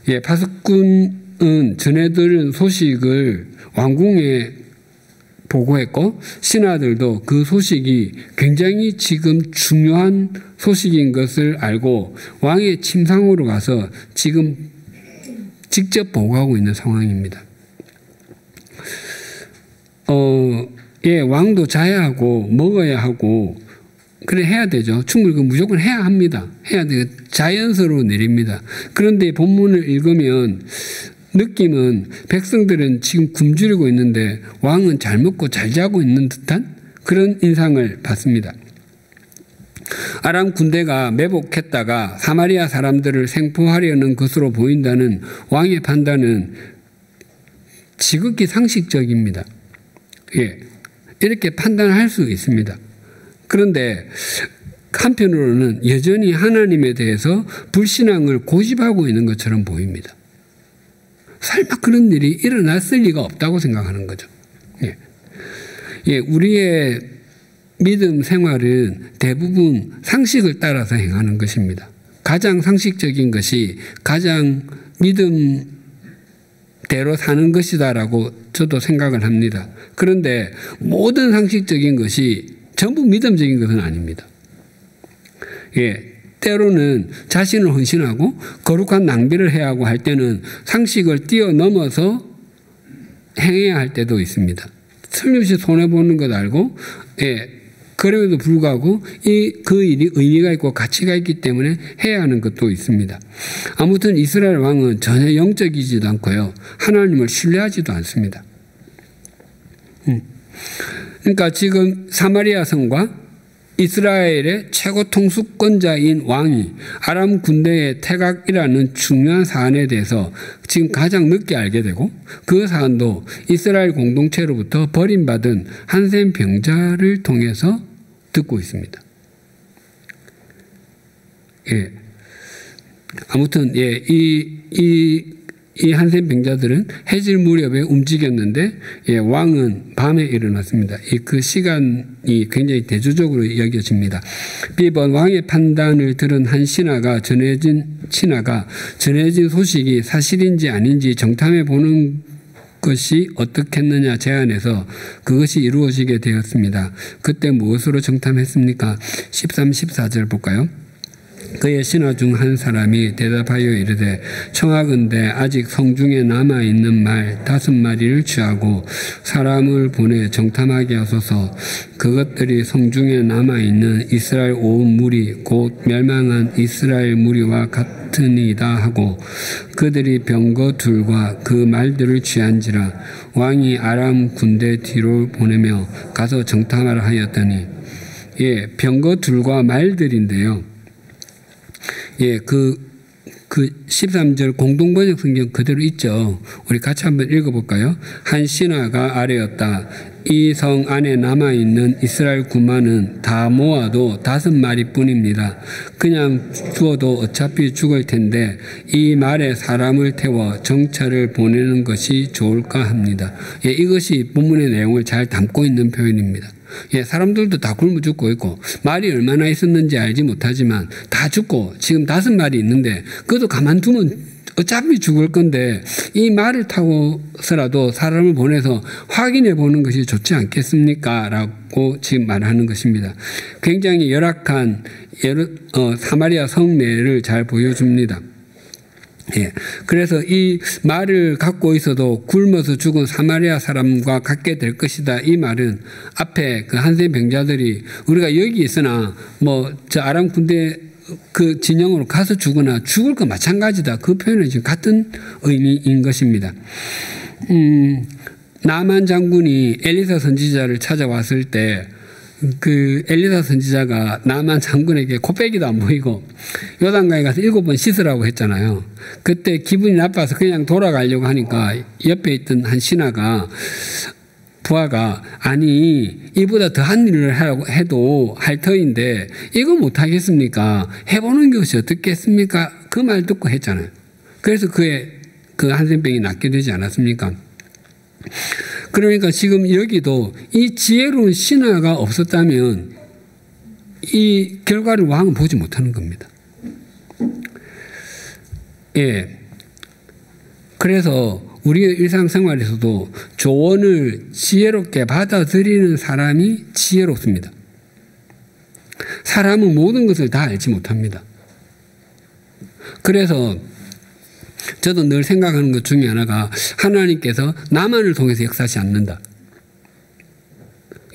예, 파수꾼은 전해 들은 소식을 왕궁에 보고했고 신하들도 그 소식이 굉장히 지금 중요한 소식인 것을 알고 왕의 침상으로 가서 지금 직접 보고하고 있는 상황입니다. 예, 왕도 자야 하고 먹어야 하고 그래 해야 되죠. 충분히 무조건 해야 합니다. 해야 돼요. 자연스러워 내립니다. 그런데 본문을 읽으면 느낌은 백성들은 지금 굶주리고 있는데 왕은 잘 먹고 잘 자고 있는 듯한 그런 인상을 받습니다. 아람 군대가 매복했다가 사마리아 사람들을 생포하려는 것으로 보인다는 왕의 판단은 지극히 상식적입니다. 예, 이렇게 판단할 수 있습니다. 그런데 한편으로는 여전히 하나님에 대해서 불신앙을 고집하고 있는 것처럼 보입니다. 설마 그런 일이 일어났을 리가 없다고 생각하는 거죠. 예. 예, 우리의 믿음 생활은 대부분 상식을 따라서 행하는 것입니다. 가장 상식적인 것이 가장 믿음 대로 사는 것이다라고 저도 생각을 합니다. 그런데 모든 상식적인 것이 전부 믿음적인 것은 아닙니다. 예, 때로는 자신을 헌신하고 거룩한 낭비를 해야 하고 할 때는 상식을 뛰어넘어서 행해야 할 때도 있습니다. 틀림없이 손해보는 것 알고, 예, 그럼에도 불구하고 그 일이 의미가 있고 가치가 있기 때문에 해야 하는 것도 있습니다. 아무튼 이스라엘 왕은 전혀 영적이지도 않고요. 하나님을 신뢰하지도 않습니다. 그러니까 지금 사마리아 성과 이스라엘의 최고 통수권자인 왕이 아람 군대의 태각이라는 중요한 사안에 대해서 지금 가장 늦게 알게 되고, 그 사안도 이스라엘 공동체로부터 버림받은 한센 병자를 통해서 듣고 있습니다. 예. 아무튼 예, 이 한센 병자들은 해질 무렵에 움직였는데, 예, 왕은 밤에 일어났습니다. 그 시간이 굉장히 대조적으로 여겨집니다. 비번 왕의 판단을 들은 한 신하가 전해진 소식이 사실인지 아닌지 정탐해 보는 것이 어떻겠느냐 제안해서 그것이 이루어지게 되었습니다. 그때 무엇으로 정탐했습니까? 13, 14절 볼까요? 그의 신하 중 한 사람이 대답하여 이르되 청하건대 아직 성중에 남아있는 말 5마리를 취하고 사람을 보내 정탐하게 하소서. 그것들이 성중에 남아있는 이스라엘 온 무리 곧 멸망한 이스라엘 무리와 같으니이다 하고 그들이 병거 둘과 그 말들을 취한지라. 왕이 아람 군대 뒤로 보내며 가서 정탐하라 하였더니, 예, 병거 둘과 말들인데요. 예, 그 13절 공동번역 성경 그대로 있죠. 우리 같이 한번 읽어볼까요? 한 신하가 아뢰었다. 이 성 안에 남아있는 이스라엘 군만은 다 모아도 5마리 뿐입니다. 그냥 죽어도 어차피 죽을 텐데 이 말에 사람을 태워 정찰을 보내는 것이 좋을까 합니다. 예, 이것이 본문의 내용을 잘 담고 있는 표현입니다. 예, 사람들도 다 굶어 죽고 있고 말이 얼마나 있었는지 알지 못하지만 다 죽고 지금 5마리 있는데 그것도 가만두면 어차피 죽을 건데 이 말을 타고서라도 사람을 보내서 확인해 보는 것이 좋지 않겠습니까? 라고 지금 말하는 것입니다. 굉장히 열악한 사마리아 성내를 잘 보여줍니다. 예. 그래서 이 말을 갖고 있어도 굶어서 죽은 사마리아 사람과 같게 될 것이다. 이 말은 앞에 그 한센 병자들이 우리가 여기 있으나 저 아람 군대 그 진영으로 가서 죽거나 죽을 거 마찬가지다. 그 표현은 지금 같은 의미인 것입니다. 나만 장군이 엘리사 선지자를 찾아왔을 때 그 엘리사 선지자가 나만 장군에게 코빼기도 안 보이고 요단강에 가서 7번 씻으라고 했잖아요. 그때 기분이 나빠서 그냥 돌아가려고 하니까 옆에 있던 한 신하가 부하가 아니 이보다 더한 일을 하라고 해도 할 터인데 이거 못하겠습니까? 해보는 것이 어떻겠습니까? 그 말 듣고 했잖아요. 그래서 그 한센병이 낫게 되지 않았습니까? 그러니까 지금 여기도 이 지혜로운 신하가 없었다면 이 결과를 왕은 보지 못하는 겁니다. 예. 그래서 우리의 일상생활에서도 조언을 지혜롭게 받아들이는 사람이 지혜롭습니다. 사람은 모든 것을 다 알지 못합니다. 그래서 저도 늘 생각하는 것 중에 하나가 하나님께서 나만을 통해서 역사하지 않는다.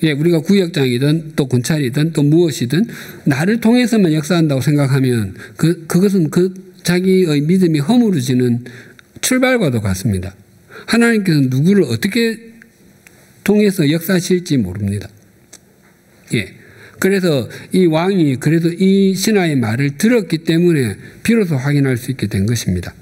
예, 우리가 구역장이든 또 군찰이든 또 무엇이든 나를 통해서만 역사한다고 생각하면 그것은 자기의 믿음이 허물어지는 출발과도 같습니다. 하나님께서는 누구를 어떻게 통해서 역사하실지 모릅니다. 예. 그래서 이 왕이 그래도 이 신하의 말을 들었기 때문에 비로소 확인할 수 있게 된 것입니다.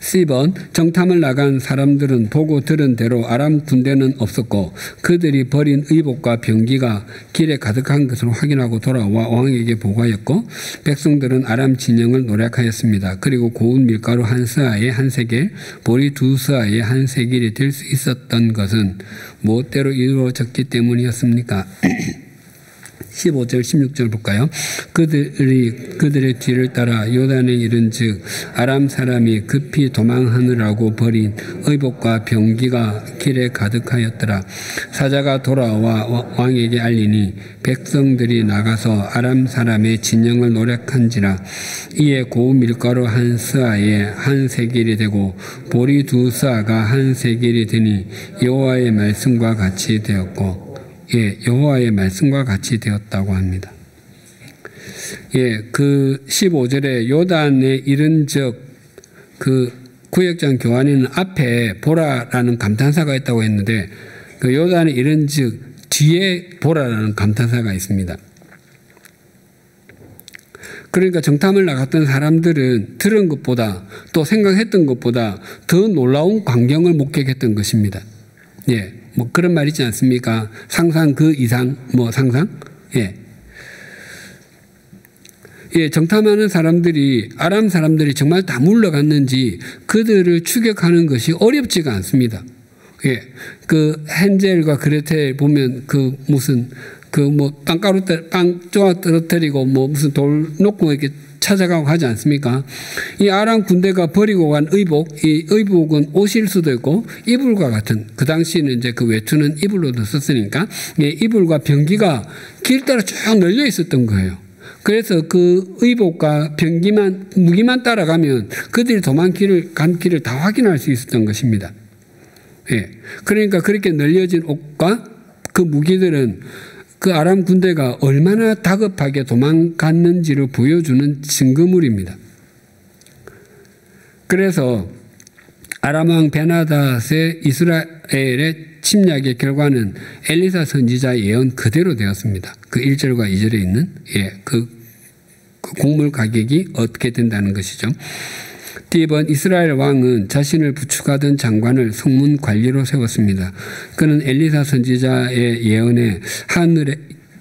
10번 정탐을 나간 사람들은 보고 들은 대로 아람 군대는 없었고 그들이 버린 의복과 병기가 길에 가득한 것을 확인하고 돌아와 왕에게 보고하였고 백성들은 아람 진영을 노략하였습니다. 그리고 고운 밀가루 한 스아에 한 세겔, 보리 2스아에 한 세겔이 될 수 있었던 것은 무엇대로 이루어졌기 때문이었습니까? 15절 16절 볼까요? 그들의 뒤를 따라 요단에 이른즉 아람 사람이 급히 도망하느라고 버린 의복과 병기가 길에 가득하였더라. 사자가 돌아와 왕에게 알리니 백성들이 나가서 아람 사람의 진영을 노력한지라. 이에 고운 밀가루 한 스아에 한 세겔이 되고 보리 두 스아가 한 세겔이 되니 여호와의 말씀과 같이 되었고, 예, 여호와의 말씀과 같이 되었다고 합니다. 예, 그 15절에 요단에 이른즉 그 구역장 교환에는 앞에 보라라는 감탄사가 있다고 했는데 그 요단에 이른즉 뒤에 보라라는 감탄사가 있습니다. 그러니까 정탐을 나갔던 사람들은 들은 것보다 또 생각했던 것보다 더 놀라운 광경을 목격했던 것입니다. 예, 뭐 그런 말 있지 않습니까? 상상 그 이상, 뭐 상상? 예. 예, 정탐하는 사람들이, 아람 사람들이 정말 다 물러갔는지 그들을 추격하는 것이 어렵지가 않습니다. 예. 그 헨젤과 그레텔 보면 그 무슨 그 뭐 빵 쪼아 떨어뜨리고 뭐 무슨 돌 놓고 이렇게 찾아가고 하지 않습니까? 이 아람 군대가 버리고 간 의복, 이 의복은 옷일 수도 있고 이불과 같은, 그 당시에는 이제 그 외투는 이불로도 썼으니까 예, 이불과 병기가 길 따라 쭉 널려 있었던 거예요. 그래서 그 의복과 병기만, 무기만 따라가면 그들이 간 길을 다 확인할 수 있었던 것입니다. 예. 그러니까 그렇게 널려진 옷과 그 무기들은 그 아람 군대가 얼마나 다급하게 도망갔는지를 보여주는 증거물입니다. 그래서 아람 왕 베나닷의 이스라엘의 침략의 결과는 엘리사 선지자의 예언 그대로 되었습니다. 그 1절과 2절에 있는 그 곡물 가격이 어떻게 된다는 것이죠. 뒤번 이스라엘 왕은 자신을 부축하던 장관을 성문 관리로 세웠습니다. 그는 엘리사 선지자의 예언에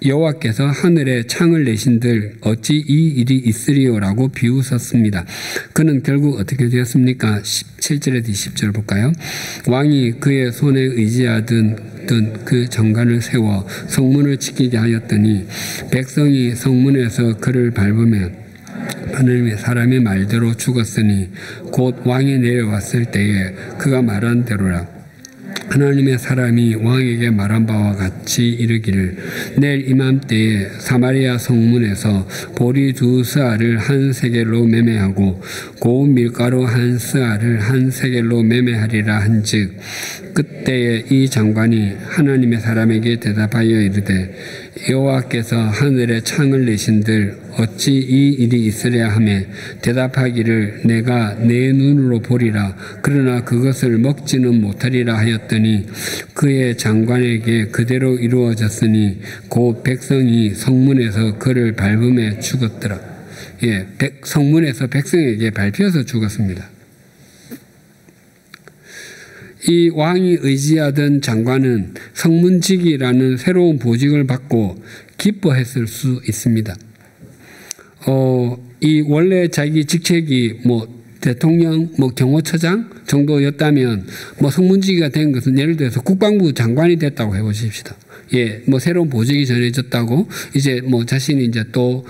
여호와께서 하늘에 창을 내신들 어찌 이 일이 있으리요라고 비웃었습니다. 그는 결국 어떻게 되었습니까? 17절에서 20절 볼까요? 왕이 그의 손에 의지하던 그 장관을 세워 성문을 지키게 하였더니 백성이 성문에서 그를 밟으면 하나님의 사람의 말대로 죽었으니 곧 왕이 내려왔을 때에 그가 말한 대로라. 하나님의 사람이 왕에게 말한 바와 같이 이르기를 내일 이맘때에 사마리아 성문에서 보리 2스아를 한 세겔로 매매하고 고운 밀가루 한 스아를 한 세겔로 매매하리라 한즉 그때에 이 장관이 하나님의 사람에게 대답하여 이르되 여호와께서 하늘에 창을 내신들 어찌 이 일이 있으랴 하매 대답하기를 내가 내 눈으로 보리라 그러나 그것을 먹지는 못하리라 하였더니 그의 장관에게 그대로 이루어졌으니 곧 백성이 성문에서 그를 밟음에 죽었더라. 예, 성문에서 백성에게 밟혀서 죽었습니다. 이 왕이 의지하던 장관은 성문직이라는 새로운 보직을 받고 기뻐했을 수 있습니다. 이 원래 자기 직책이 뭐 대통령, 뭐 경호처장 정도였다면 뭐 성문직이가 된 것은 예를 들어서 국방부 장관이 됐다고 해보십시다. 예, 뭐 새로운 보직이 전해졌다고 이제 뭐 자신이 이제 또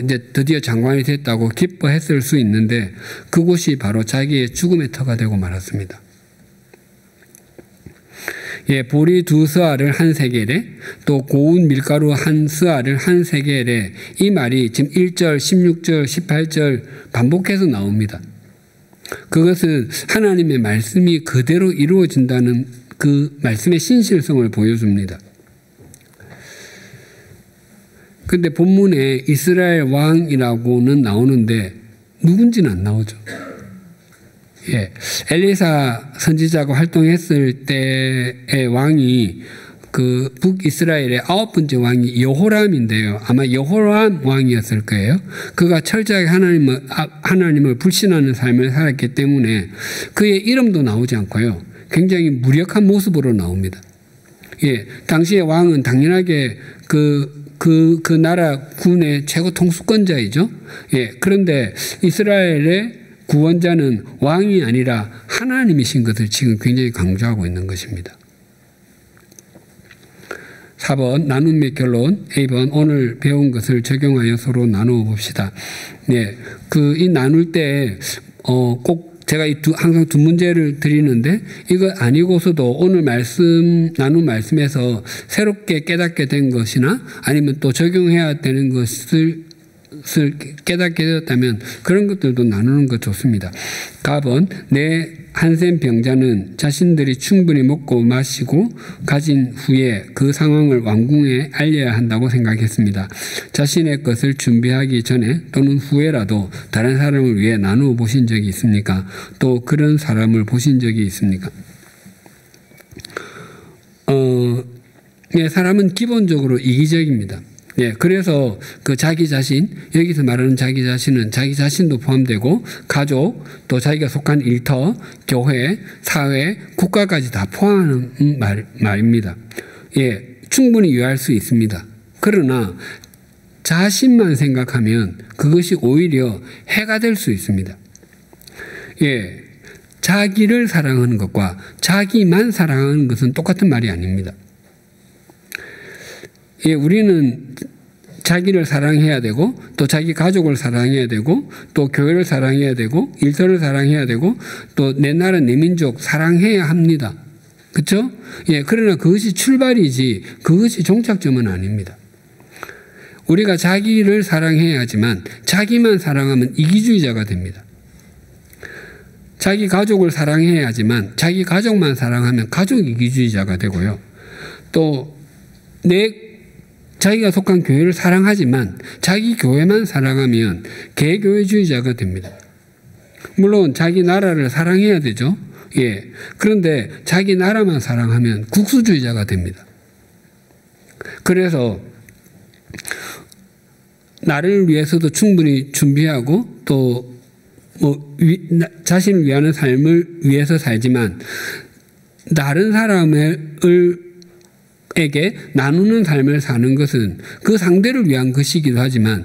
이제 드디어 장관이 됐다고 기뻐했을 수 있는데 그곳이 바로 자기의 죽음의 터가 되고 말았습니다. 예, 보리 2스아를 한 세겔에 또 고운 밀가루 한 스아를 한 세겔에 이 말이 지금 1절, 16절, 18절 반복해서 나옵니다. 그것은 하나님의 말씀이 그대로 이루어진다는 그 말씀의 신실성을 보여줍니다. 그런데 본문에 이스라엘 왕이라고는 나오는데 누군지는 안 나오죠. 예, 엘리사 선지자가 활동했을 때의 왕이 그 북이스라엘의 9번째 왕이 여호람인데요. 아마 여호람 왕이었을 거예요. 그가 철저하게 하나님을 불신하는 삶을 살았기 때문에 그의 이름도 나오지 않고요. 굉장히 무력한 모습으로 나옵니다. 예, 당시의 왕은 당연하게 그 나라 군의 최고 통수권자이죠. 예, 그런데 이스라엘의 구원자는 왕이 아니라 하나님이신 것을 지금 굉장히 강조하고 있는 것입니다. 4번 나눔 및 결론, A번 오늘 배운 것을 적용하여 서로 나누어 봅시다. 네, 이 나눌 때 꼭 제가 항상 두 문제를 드리는데 이거 아니고서도 오늘 나눈 말씀에서 새롭게 깨닫게 된 것이나 아니면 또 적용해야 되는 것을 깨닫게 되었다면 그런 것들도 나누는 것 좋습니다. 갑은 내 한센 병자는 자신들이 충분히 먹고 마시고 가진 후에 그 상황을 왕궁에 알려야 한다고 생각했습니다. 자신의 것을 준비하기 전에 또는 후에라도 다른 사람을 위해 나누어 보신 적이 있습니까? 또 그런 사람을 보신 적이 있습니까? 사람은 기본적으로 이기적입니다. 예, 그래서 자기 자신, 여기서 말하는 자기 자신은 자기 자신도 포함되고 가족, 또 자기가 속한 일터, 교회, 사회, 국가까지 다 포함하는 말입니다. 예, 충분히 이해할 수 있습니다. 그러나 자신만 생각하면 그것이 오히려 해가 될 수 있습니다. 예, 자기를 사랑하는 것과 자기만 사랑하는 것은 똑같은 말이 아닙니다. 예, 우리는 자기를 사랑해야 되고 또 자기 가족을 사랑해야 되고 또 교회를 사랑해야 되고 일터를 사랑해야 되고 또 내 나라 내 민족 사랑해야 합니다. 그렇죠? 예, 그러나 그것이 출발이지 그것이 종착점은 아닙니다. 우리가 자기를 사랑해야 하지만 자기만 사랑하면 이기주의자가 됩니다. 자기 가족을 사랑해야 하지만 자기 가족만 사랑하면 가족 이기주의자가 되고요. 또 자기가 속한 교회를 사랑하지만 자기 교회만 사랑하면 개교회주의자가 됩니다. 물론 자기 나라를 사랑해야 되죠. 예. 그런데 자기 나라만 사랑하면 국수주의자가 됩니다. 그래서 나를 위해서도 충분히 준비하고 또 자신을 위하는 삶을 위해서 살지만 다른 사람에게 나누는 삶을 사는 것은 그 상대를 위한 것이기도 하지만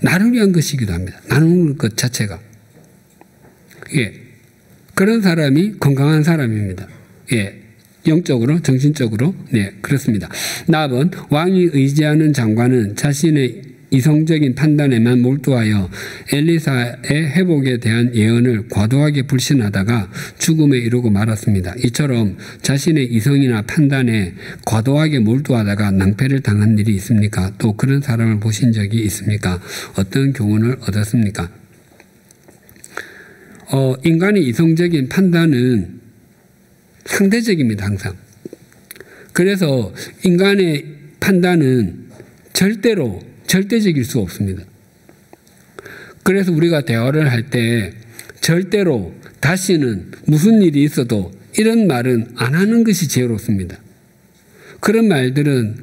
나를 위한 것이기도 합니다. 나누는 것 자체가. 예. 그런 사람이 건강한 사람입니다. 예. 영적으로, 정신적으로. 네, 그렇습니다. 나번 왕이 의지하는 장관은 자신의 이성적인 판단에만 몰두하여 엘리사의 회복에 대한 예언을 과도하게 불신하다가 죽음에 이르고 말았습니다. 이처럼 자신의 이성이나 판단에 과도하게 몰두하다가 낭패를 당한 일이 있습니까? 또 그런 사람을 보신 적이 있습니까? 어떤 교훈을 얻었습니까? 인간의 이성적인 판단은 상대적입니다, 항상. 그래서 인간의 판단은 절대적일 수 없습니다. 그래서 우리가 대화를 할 때 절대로 다시는 무슨 일이 있어도 이런 말은 안 하는 것이 지혜롭습니다. 그런 말들은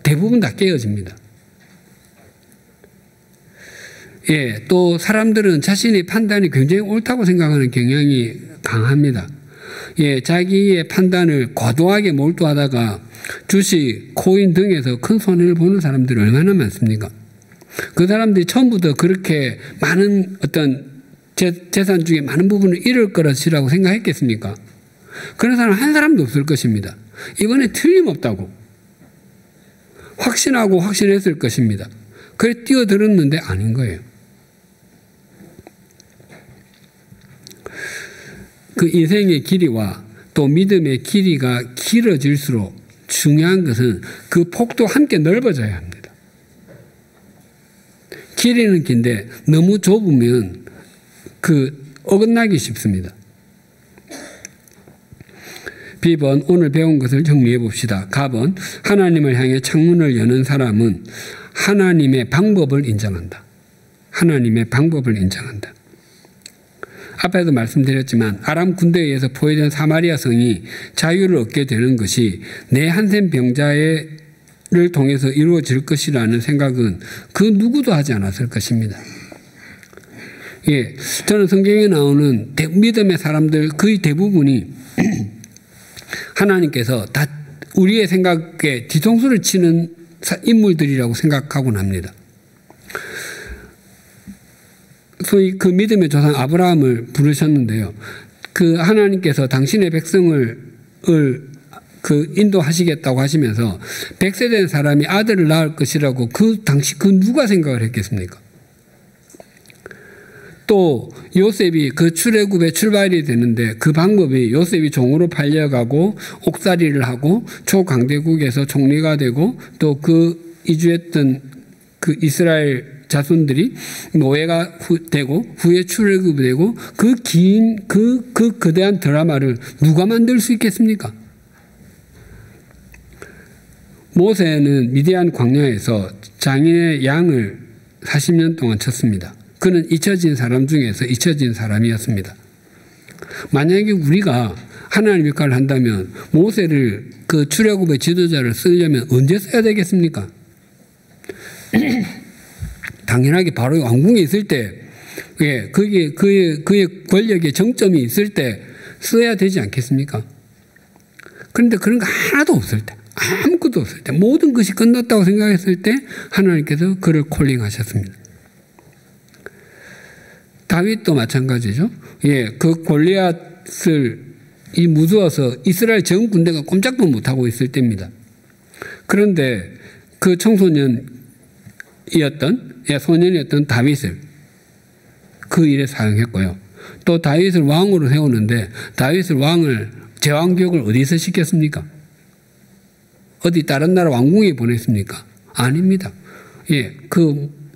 대부분 다 깨어집니다. 예, 또 사람들은 자신의 판단이 굉장히 옳다고 생각하는 경향이 강합니다. 예, 자기의 판단을 과도하게 몰두하다가 주식, 코인 등에서 큰 손해를 보는 사람들이 얼마나 많습니까? 그 사람들이 처음부터 그렇게 많은 어떤 재산 중에 많은 부분을 잃을 것이라고 생각했겠습니까? 그런 사람 한 사람도 없을 것입니다. 이번에 틀림없다고 확신하고 확신했을 것입니다. 그래 뛰어들었는데 아닌 거예요. 그 인생의 길이와 또 믿음의 길이가 길어질수록 중요한 것은 그 폭도 함께 넓어져야 합니다. 길이는 긴데 너무 좁으면 어긋나기 쉽습니다. B번 오늘 배운 것을 정리해 봅시다. 갑은 하나님을 향해 창문을 여는 사람은 하나님의 방법을 인정한다. 하나님의 방법을 인정한다. 앞에도 말씀드렸지만 아람 군대에 의해서 포위된 사마리아 성이 자유를 얻게 되는 것이 내 한센 병자를 통해서 이루어질 것이라는 생각은 그 누구도 하지 않았을 것입니다. 예, 저는 성경에 나오는 믿음의 사람들 거의 대부분이 하나님께서 다 우리의 생각에 뒤통수를 치는 인물들이라고 생각하곤 합니다. 소위 그 믿음의 조상 아브라함을 부르셨는데요. 그 하나님께서 당신의 백성을 그 인도하시겠다고 하시면서 100세 된 사람이 아들을 낳을 것이라고 그 당시 그 누가 생각을 했겠습니까? 또 요셉이 그 출애굽의 출발이 되는데 그 방법이 요셉이 종으로 팔려가고 옥살이를 하고 초강대국에서 총리가 되고 또 그 이주했던 그 이스라엘 자손들이 노예가 되고 후에 출애굽이 되고 그 긴 그 거대한 드라마를 누가 만들 수 있겠습니까? 모세는 미디안 광야에서 장인의 양을 40년 동안 쳤습니다. 그는 잊혀진 사람 중에서 잊혀진 사람이었습니다. 만약에 우리가 하나님 역할을 한다면 모세를 그 출애굽의 지도자를 쓰려면 언제 써야 되겠습니까? 당연하게 바로 왕궁에 있을 때, 그의 권력의 정점이 있을 때 써야 되지 않겠습니까? 그런데 그런 거 하나도 없을 때, 아무것도 없을 때, 모든 것이 끝났다고 생각했을 때 하나님께서 그를 콜링하셨습니다. 다윗도 마찬가지죠. 그 골리앗을 무서워서 이스라엘 전 군대가 꼼짝도 못하고 있을 때입니다. 그런데 그 소년이었던 다윗을 그 일에 사용했고요. 또 다윗을 왕으로 세우는데 다윗을 제왕교육을 어디서 시켰습니까? 어디 다른 나라 왕궁에 보냈습니까? 아닙니다.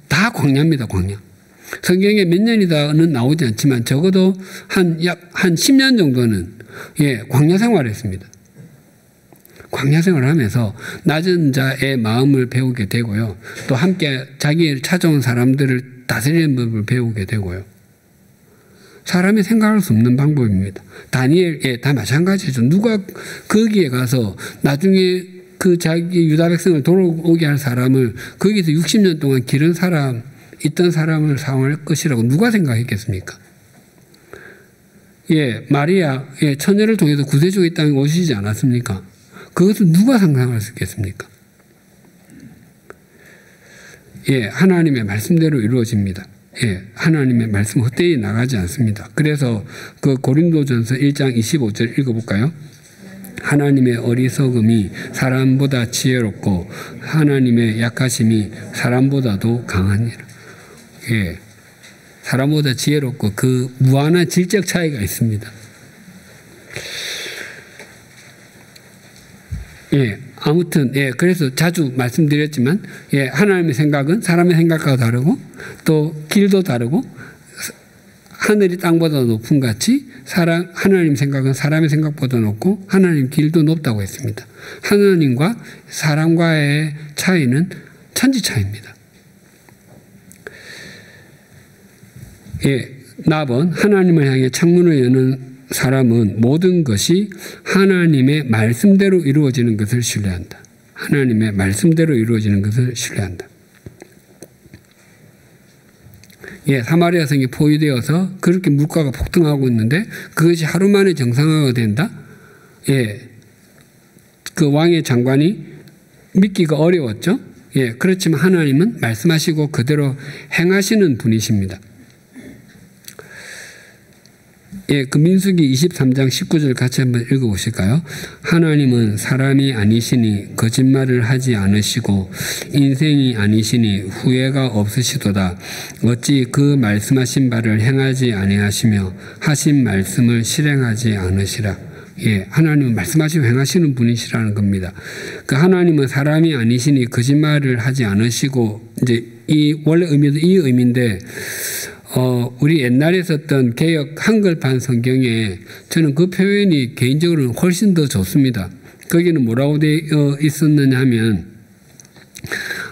다 광야입니다, 광야. 성경에 몇 년이다는 나오지 않지만 적어도 한 10년 정도는 광야 생활을 했습니다. 광야 생활을 하면서 낮은 자의 마음을 배우게 되고요. 또 함께 자기를 찾아온 사람들을 다스리는 법을 배우게 되고요. 사람이 생각할 수 없는 방법입니다. 다니엘, 다 마찬가지죠. 누가 거기에 가서 나중에 그 자기 유다 백성을 돌아오게 할 사람을 거기서 60년 동안 있던 사람을 사용할 것이라고 누가 생각했겠습니까? 마리아, 처녀를 통해서 구세주가 이 땅에 오시지 않았습니까? 그것을 누가 상상할 수 있겠습니까? 하나님의 말씀대로 이루어집니다. 하나님의 말씀 헛되이 나가지 않습니다. 그래서 그 고린도전서 1장 25절 읽어볼까요? 하나님의 어리석음이 사람보다 지혜롭고 하나님의 약하심이 사람보다도 강하니라. 사람보다 지혜롭고 그 무한한 질적 차이가 있습니다. 아무튼 그래서 자주 말씀드렸지만 하나님의 생각은 사람의 생각과 다르고 또 길도 다르고 하늘이 땅보다 높은 같이 하나님 생각은 사람의 생각보다 높고 하나님 길도 높다고 했습니다. 하나님과 사람과의 차이는 천지 차이입니다. 나번 하나님을 향해 창문을 여는 사람은 모든 것이 하나님의 말씀대로 이루어지는 것을 신뢰한다. 하나님의 말씀대로 이루어지는 것을 신뢰한다. 사마리아 성이 포위되어서 그렇게 물가가 폭등하고 있는데 그것이 하루 만에 정상화가 된다? 그 왕의 장관이 믿기가 어려웠죠? 그렇지만 하나님은 말씀하시고 그대로 행하시는 분이십니다. 그 민수기 23장 19절 같이 한번 읽어보실까요? 하나님은 사람이 아니시니 거짓말을 하지 않으시고 인생이 아니시니 후회가 없으시도다. 어찌 그 말씀하신 바를 행하지 아니하시며 하신 말씀을 실행하지 않으시라. 하나님은 말씀하시고 행하시는 분이시라는 겁니다. 그 하나님은 사람이 아니시니 거짓말을 하지 않으시고 이제 이 원래 의미도 이 의미인데 우리 옛날에 썼던 개역 한글판 성경에 저는 그 표현이 개인적으로는 훨씬 더 좋습니다. 거기는 뭐라고 되어 있었느냐 하면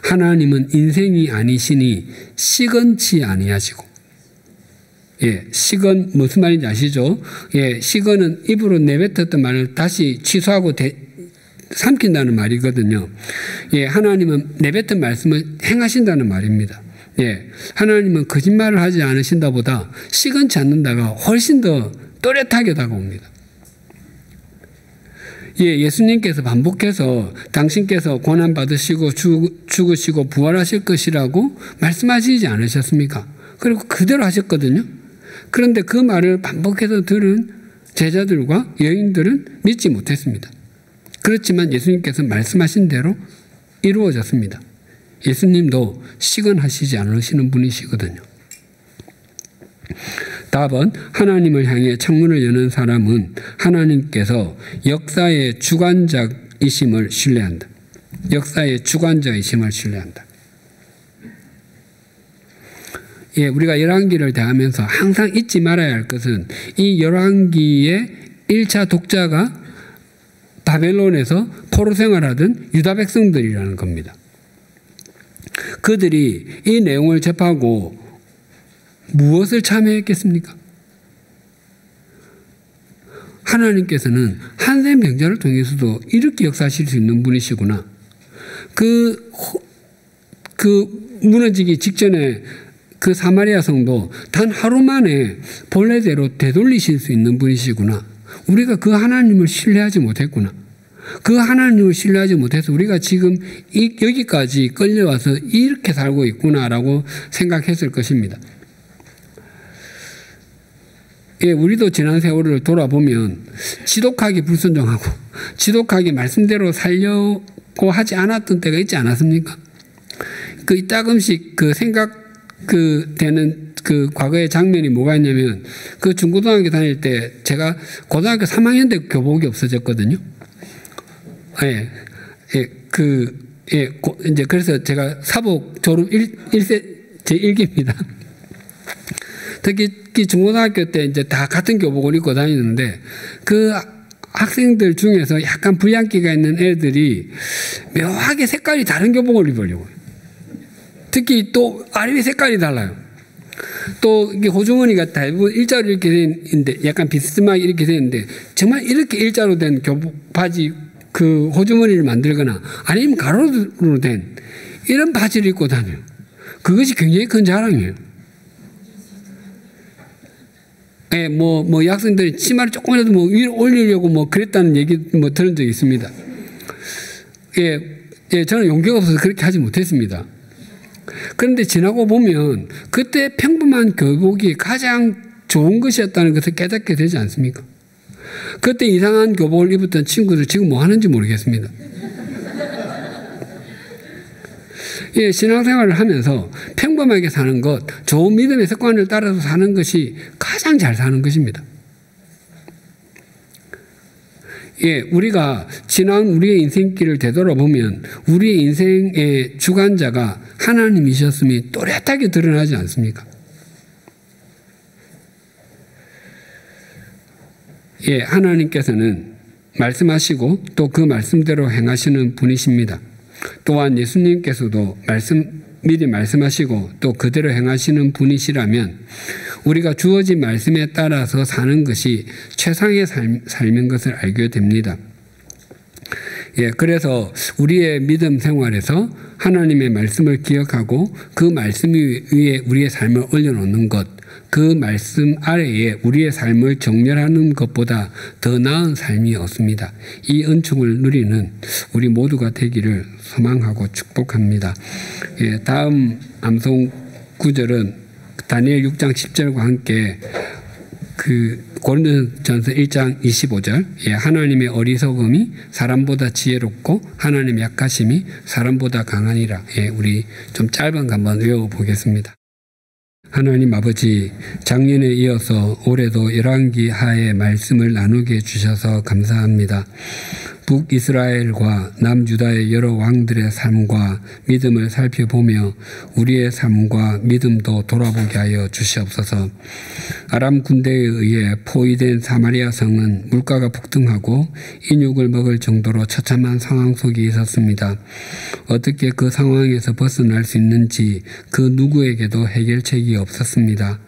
하나님은 인생이 아니시니 시건치 아니하시고 시건 무슨 말인지 아시죠? 시건은 입으로 내뱉었던 말을 다시 취소하고 삼킨다는 말이거든요. 하나님은 내뱉은 말씀을 행하신다는 말입니다. 하나님은 거짓말을 하지 않으신다 보다 시건치 않는다가 훨씬 더 또렷하게 다가옵니다. 예수님께서 반복해서 당신께서 고난받으시고 죽으시고 부활하실 것이라고 말씀하시지 않으셨습니까? 그리고 그대로 하셨거든요. 그런데 그 말을 반복해서 들은 제자들과 여인들은 믿지 못했습니다. 그렇지만 예수님께서 말씀하신 대로 이루어졌습니다. 예수님도 시건하시지 않으시는 분이시거든요. 답은 하나님을 향해 창문을 여는 사람은 하나님께서 역사의 주관자이심을 신뢰한다. 역사의 주관자이심을 신뢰한다. 예, 우리가 열왕기를 대하면서 항상 잊지 말아야 할 것은 이 열왕기의 1차 독자가 바벨론에서 포로 생활하던 유다 백성들이라는 겁니다. 그들이 이 내용을 접하고 무엇을 참여했겠습니까? 하나님께서는 한센 병자를 통해서도 이렇게 역사하실 수 있는 분이시구나. 그 무너지기 직전에 그 사마리아 성도 단 하루 만에 본래대로 되돌리실 수 있는 분이시구나. 우리가 그 하나님을 신뢰하지 못했구나. 그 하나님을 신뢰하지 못해서 우리가 지금 여기까지 끌려와서 이렇게 살고 있구나라고 생각했을 것입니다. 예, 우리도 지난 세월을 돌아보면 지독하게 불순종하고 지독하게 말씀대로 살려고 하지 않았던 때가 있지 않았습니까? 그 이따금씩 되는 과거의 장면이 뭐가 있냐면 그 중고등학교 다닐 때 제가 고등학교 3학년 때 교복이 없어졌거든요. 이제 그래서 제가 사복 졸업 1세 제 1기입니다. 특히 중고등학교 때 이제 다 같은 교복을 입고 다니는데 그 학생들 중에서 약간 불량기가 있는 애들이 묘하게 색깔이 다른 교복을 입으려고 해요. 특히 또 아래위 색깔이 달라요. 또 이게 호주머니가 대부분 일자로 이렇게 되는데 약간 비스듬하게 이렇게 되는데 정말 이렇게 일자로 된 교복 바지 그 호주머니를 만들거나 아니면 가로로 된 이런 바지를 입고 다녀요. 그것이 굉장히 큰 자랑이에요. 예, 뭐 학생들이 치마를 조금이라도 위로 올리려고 그랬다는 얘기 들은 적이 있습니다. 예, 저는 용기가 없어서 그렇게 하지 못했습니다. 그런데 지나고 보면 그때 평범한 교복이 가장 좋은 것이었다는 것을 깨닫게 되지 않습니까? 그때 이상한 교복을 입었던 친구들 지금 뭐 하는지 모르겠습니다. 예, 신앙생활을 하면서 평범하게 사는 것, 좋은 믿음의 습관을 따라서 사는 것이 가장 잘 사는 것입니다. 예, 우리가 지난 우리의 인생길을 되돌아보면 우리의 인생의 주관자가 하나님이셨음이 또렷하게 드러나지 않습니까? 예, 하나님께서는 말씀하시고 또 그 말씀대로 행하시는 분이십니다. 또한 예수님께서도 미리 말씀하시고 또 그대로 행하시는 분이시라면 우리가 주어진 말씀에 따라서 사는 것이 최상의 삶인 것을 알게 됩니다. 예, 그래서 우리의 믿음 생활에서 하나님의 말씀을 기억하고 그 말씀 위에 우리의 삶을 올려놓는 것, 그 말씀 아래에 우리의 삶을 정렬하는 것보다 더 나은 삶이 없습니다. 이 은총을 누리는 우리 모두가 되기를 소망하고 축복합니다. 예, 다음 암송 구절은 다니엘 6장 10절과 함께 고린도전서 1장 25절, 예, 하나님의 어리석음이 사람보다 지혜롭고 하나님의 약하심이 사람보다 강하니라. 예, 우리 좀 짧은 거 한번 외워보겠습니다. 하나님 아버지, 작년에 이어서 올해도 열왕기 하에 말씀을 나누게 해주셔서 감사합니다. 북이스라엘과 남유다의 여러 왕들의 삶과 믿음을 살펴보며 우리의 삶과 믿음도 돌아보게 하여 주시옵소서. 아람 군대에 의해 포위된 사마리아 성은 물가가 폭등하고 인육을 먹을 정도로 처참한 상황 속에 있었습니다. 어떻게 그 상황에서 벗어날 수 있는지 그 누구에게도 해결책이 없었습니다.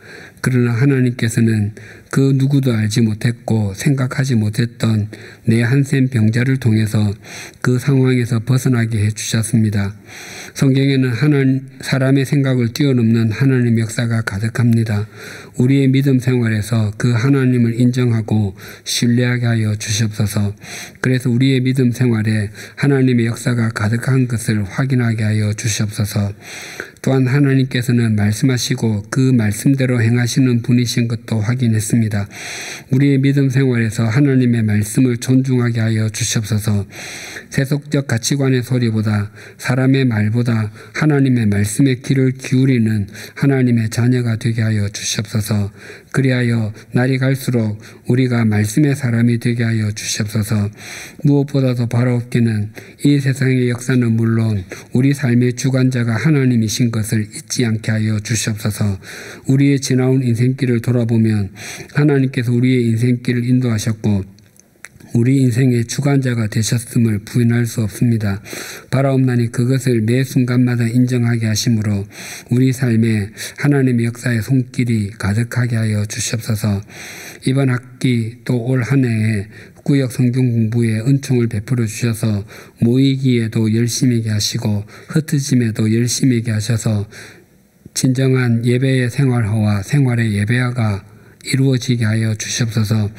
그러나 하나님께서는 그 누구도 알지 못했고 생각하지 못했던 내 한센 병자를 통해서 그 상황에서 벗어나게 해주셨습니다. 성경에는 사람의 생각을 뛰어넘는 하나님의 역사가 가득합니다. 우리의 믿음 생활에서 그 하나님을 인정하고 신뢰하게 하여 주시옵소서. 그래서 우리의 믿음 생활에 하나님의 역사가 가득한 것을 확인하게 하여 주시옵소서. 또한 하나님께서는 말씀하시고 그 말씀대로 행하시 사랑하시는 분이신 것도 확인했습니다. 우리의 믿음 생활에서 하나님의 말씀을 존중하게 하여 주시옵소서. 세속적 가치관의 소리보다 사람의 말보다 하나님의 말씀에 귀를 기울이는 하나님의 자녀가 되게 하여 주시옵소서. 그리하여 날이 갈수록 우리가 말씀의 사람이 되게 하여 주시옵소서. 무엇보다도 바라옵기는 이 세상의 역사는 물론 우리 삶의 주관자가 하나님이신 것을 잊지 않게 하여 주시옵소서. 우리의 지나온 인생길을 돌아보면 하나님께서 우리의 인생길을 인도하셨고 우리 인생의 주관자가 되셨음을 부인할 수 없습니다. 바라옵나니 그것을 매 순간마다 인정하게 하심으로 우리 삶에 하나님의 역사의 손길이 가득하게 하여 주시옵소서. 이번 학기 또 올 한 해에 구역 성경 공부에 은총을 베풀어 주셔서 모이기에도 열심히게 하시고 흩어짐에도 열심히게 하셔서 진정한 예배의 생활화와 생활의 예배화가 이루어지게 하여 주시옵소서.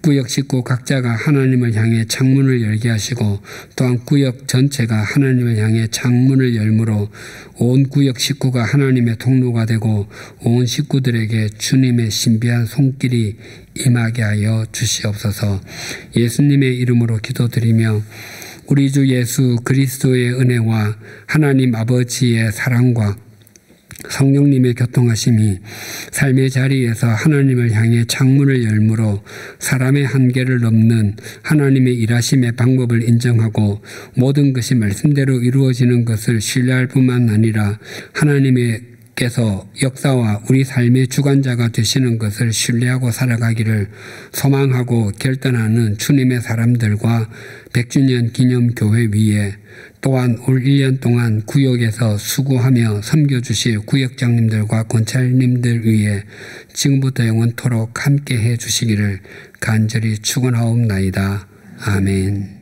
구역 식구 각자가 하나님을 향해 창문을 열게 하시고 또한 구역 전체가 하나님을 향해 창문을 열므로 온 구역 식구가 하나님의 통로가 되고 온 식구들에게 주님의 신비한 손길이 임하게 하여 주시옵소서. 예수님의 이름으로 기도드리며 우리 주 예수 그리스도의 은혜와 하나님 아버지의 사랑과 성령님의 교통하심이 삶의 자리에서 하나님을 향해 창문을 열므로 사람의 한계를 넘는 하나님의 일하심의 방법을 인정하고 모든 것이 말씀대로 이루어지는 것을 신뢰할 뿐만 아니라 하나님께서 역사와 우리 삶의 주관자가 되시는 것을 신뢰하고 살아가기를 소망하고 결단하는 주님의 사람들과 100주년 기념교회 위에 또한 올 1년 동안 구역에서 수고하며 섬겨주실 구역장님들과 권찰님들 위해 지금부터 영원토록 함께해 주시기를 간절히 축원하옵나이다. 아멘.